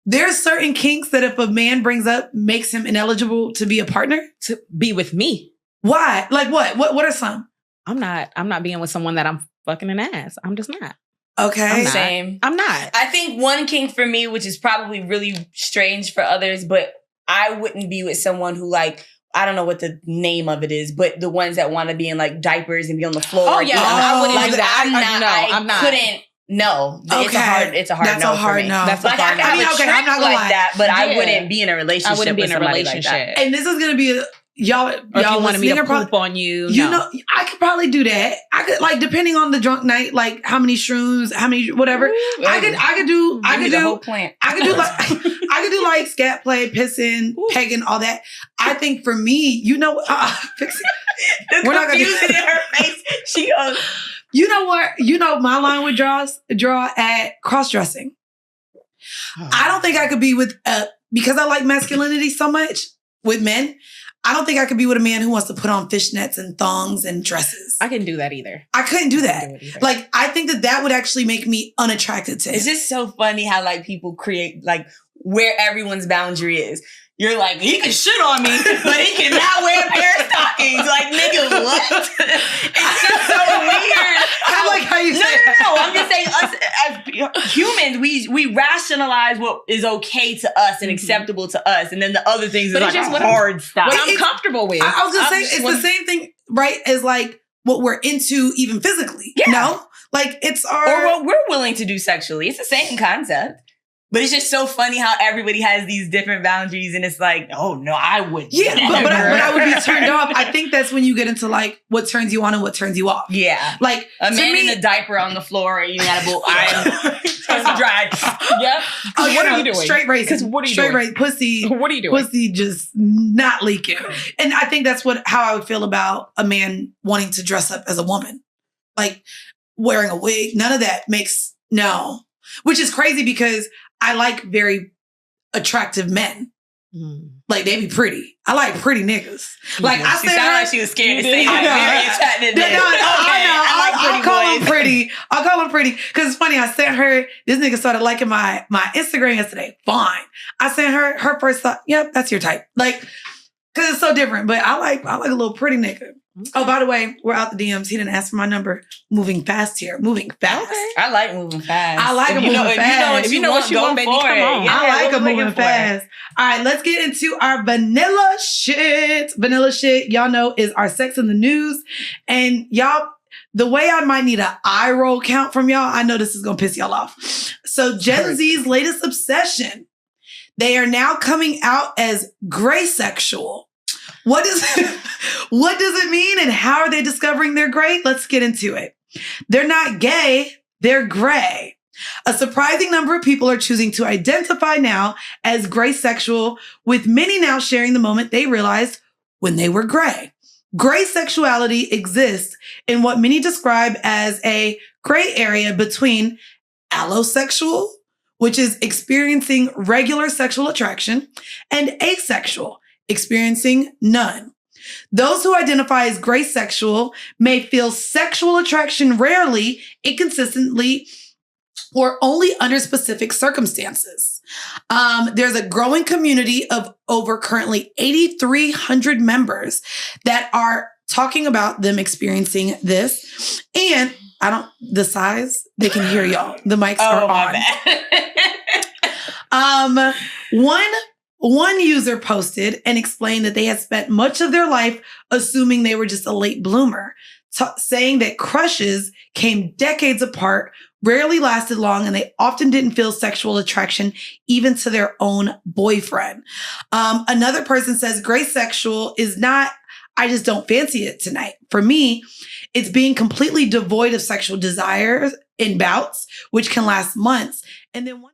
[SPEAKER 2] There's certain kinks that if a man brings up, makes him ineligible to be a partner.
[SPEAKER 7] To be with me.
[SPEAKER 2] Why? Like what? What are some?
[SPEAKER 7] I'm not being with someone that I'm fucking an ass. I'm just not.
[SPEAKER 2] Okay.
[SPEAKER 9] Same.
[SPEAKER 7] I'm not.
[SPEAKER 9] I think one kink for me, which is probably really strange for others, but I wouldn't be with someone who like, I don't know what the name of it is, but the ones that want to be in like diapers and be on the floor.
[SPEAKER 7] Oh yeah, I wouldn't do that.
[SPEAKER 9] I'm not. Couldn't. No, it's a hard. It's a hard
[SPEAKER 2] That's
[SPEAKER 9] no
[SPEAKER 2] a hard
[SPEAKER 9] for me.
[SPEAKER 2] no.
[SPEAKER 9] That's like I can have a trick
[SPEAKER 2] I'm not gonna
[SPEAKER 9] like
[SPEAKER 2] lie.
[SPEAKER 9] that, but I wouldn't be in a relationship.
[SPEAKER 7] I wouldn't be
[SPEAKER 9] with
[SPEAKER 7] in a
[SPEAKER 9] somebody
[SPEAKER 7] relationship.
[SPEAKER 9] like that.
[SPEAKER 2] And this is gonna be y'all.
[SPEAKER 7] Or if you wanted me to poop on you,
[SPEAKER 2] You
[SPEAKER 7] no.
[SPEAKER 2] know, I could probably do that. I could like depending on the drunk night, like how many shrooms, how many whatever. I could do
[SPEAKER 9] the whole plant.
[SPEAKER 2] I could do like scat play, pissing, pegging, all that. I think for me, you know,
[SPEAKER 9] We're not gonna use it in her face. She goes.
[SPEAKER 2] You know what? You know my line would draw at cross-dressing. I don't think I could be with because I like masculinity so much with men. I don't think I could be with a man who wants to put on fishnets and thongs and dresses.
[SPEAKER 7] I couldn't do that either.
[SPEAKER 2] I couldn't do that. Like, I think that would actually make me unattracted to him.
[SPEAKER 9] It's just so funny how like people create like where everyone's boundary is. You're like, he can shit on me, but he cannot wear a pair of stockings. Like, nigga, what? It's just so weird.
[SPEAKER 2] I like how you say that.
[SPEAKER 9] No. I'm just saying, us as humans, we rationalize what is okay to us and acceptable to us, and then the other things
[SPEAKER 7] But
[SPEAKER 9] is
[SPEAKER 7] it's
[SPEAKER 9] like
[SPEAKER 7] just
[SPEAKER 9] a hard stop.
[SPEAKER 7] What I'm comfortable with.
[SPEAKER 2] I was gonna say it's the same thing, right? As like what we're into, even physically.
[SPEAKER 9] Yeah.
[SPEAKER 2] No, like it's our
[SPEAKER 9] or what we're willing to do sexually. It's the same concept. But it's just so funny how everybody has these different boundaries, and it's like, oh no, I wouldn't.
[SPEAKER 2] Yeah, but I would be turned off. I think that's when you get into like what turns you on and what turns you off.
[SPEAKER 9] Yeah,
[SPEAKER 2] like
[SPEAKER 9] a man in a diaper on the floor, and you gotta go. I'm dry.
[SPEAKER 7] Yep.
[SPEAKER 2] Oh,
[SPEAKER 7] what are you doing?
[SPEAKER 2] Straight racing.
[SPEAKER 7] Because what are you
[SPEAKER 2] straight
[SPEAKER 7] doing?
[SPEAKER 2] Straight pussy.
[SPEAKER 7] What are you doing?
[SPEAKER 2] Pussy just not leaking. And I think that's how I would feel about a man wanting to dress up as a woman, like wearing a wig. None of that makes which is crazy because I like very attractive men. Like they be pretty. I like pretty niggas. Like I said,
[SPEAKER 9] like she was scared to say that. Very attractive.
[SPEAKER 2] I call them pretty. I'll call them pretty because it's funny. I sent her. This nigga started liking my Instagram yesterday. Fine. I sent her first thought. Yep, that's your type. Like because it's so different. But I like a little pretty nigga. Okay. Oh, by the way, we're out the DMs. He didn't ask for my number. Moving fast here. Moving fast.
[SPEAKER 9] Okay. I like moving fast.
[SPEAKER 2] I like moving fast.
[SPEAKER 9] If you know what you want, baby, come on.
[SPEAKER 2] Yeah, I like moving fast. All right, let's get into our vanilla shit. Vanilla shit, y'all know, is our sex in the news. And y'all, the way I might need an eye roll count from y'all, I know this is going to piss y'all off. So Gen Z's latest obsession, they are now coming out as gray sexual. What does it mean and how are they discovering they're gray? Let's get into it. They're not gay, they're gray. A surprising number of people are choosing to identify now as gray sexual, with many now sharing the moment they realized when they were gray. Gray sexuality exists in what many describe as a gray area between allosexual, which is experiencing regular sexual attraction, and asexual, experiencing none. Those who identify as gray sexual may feel sexual attraction rarely, inconsistently, or only under specific circumstances. There's a growing community of over currently 8,300 members that are talking about them experiencing this. And the size, they can hear y'all. The mics are on. One user posted and explained that they had spent much of their life assuming they were just a late bloomer, saying that crushes came decades apart, rarely lasted long, and they often didn't feel sexual attraction even to their own boyfriend. Another person says gray sexual is not, I just don't fancy it tonight. For me, it's being completely devoid of sexual desires in bouts, which can last months. And then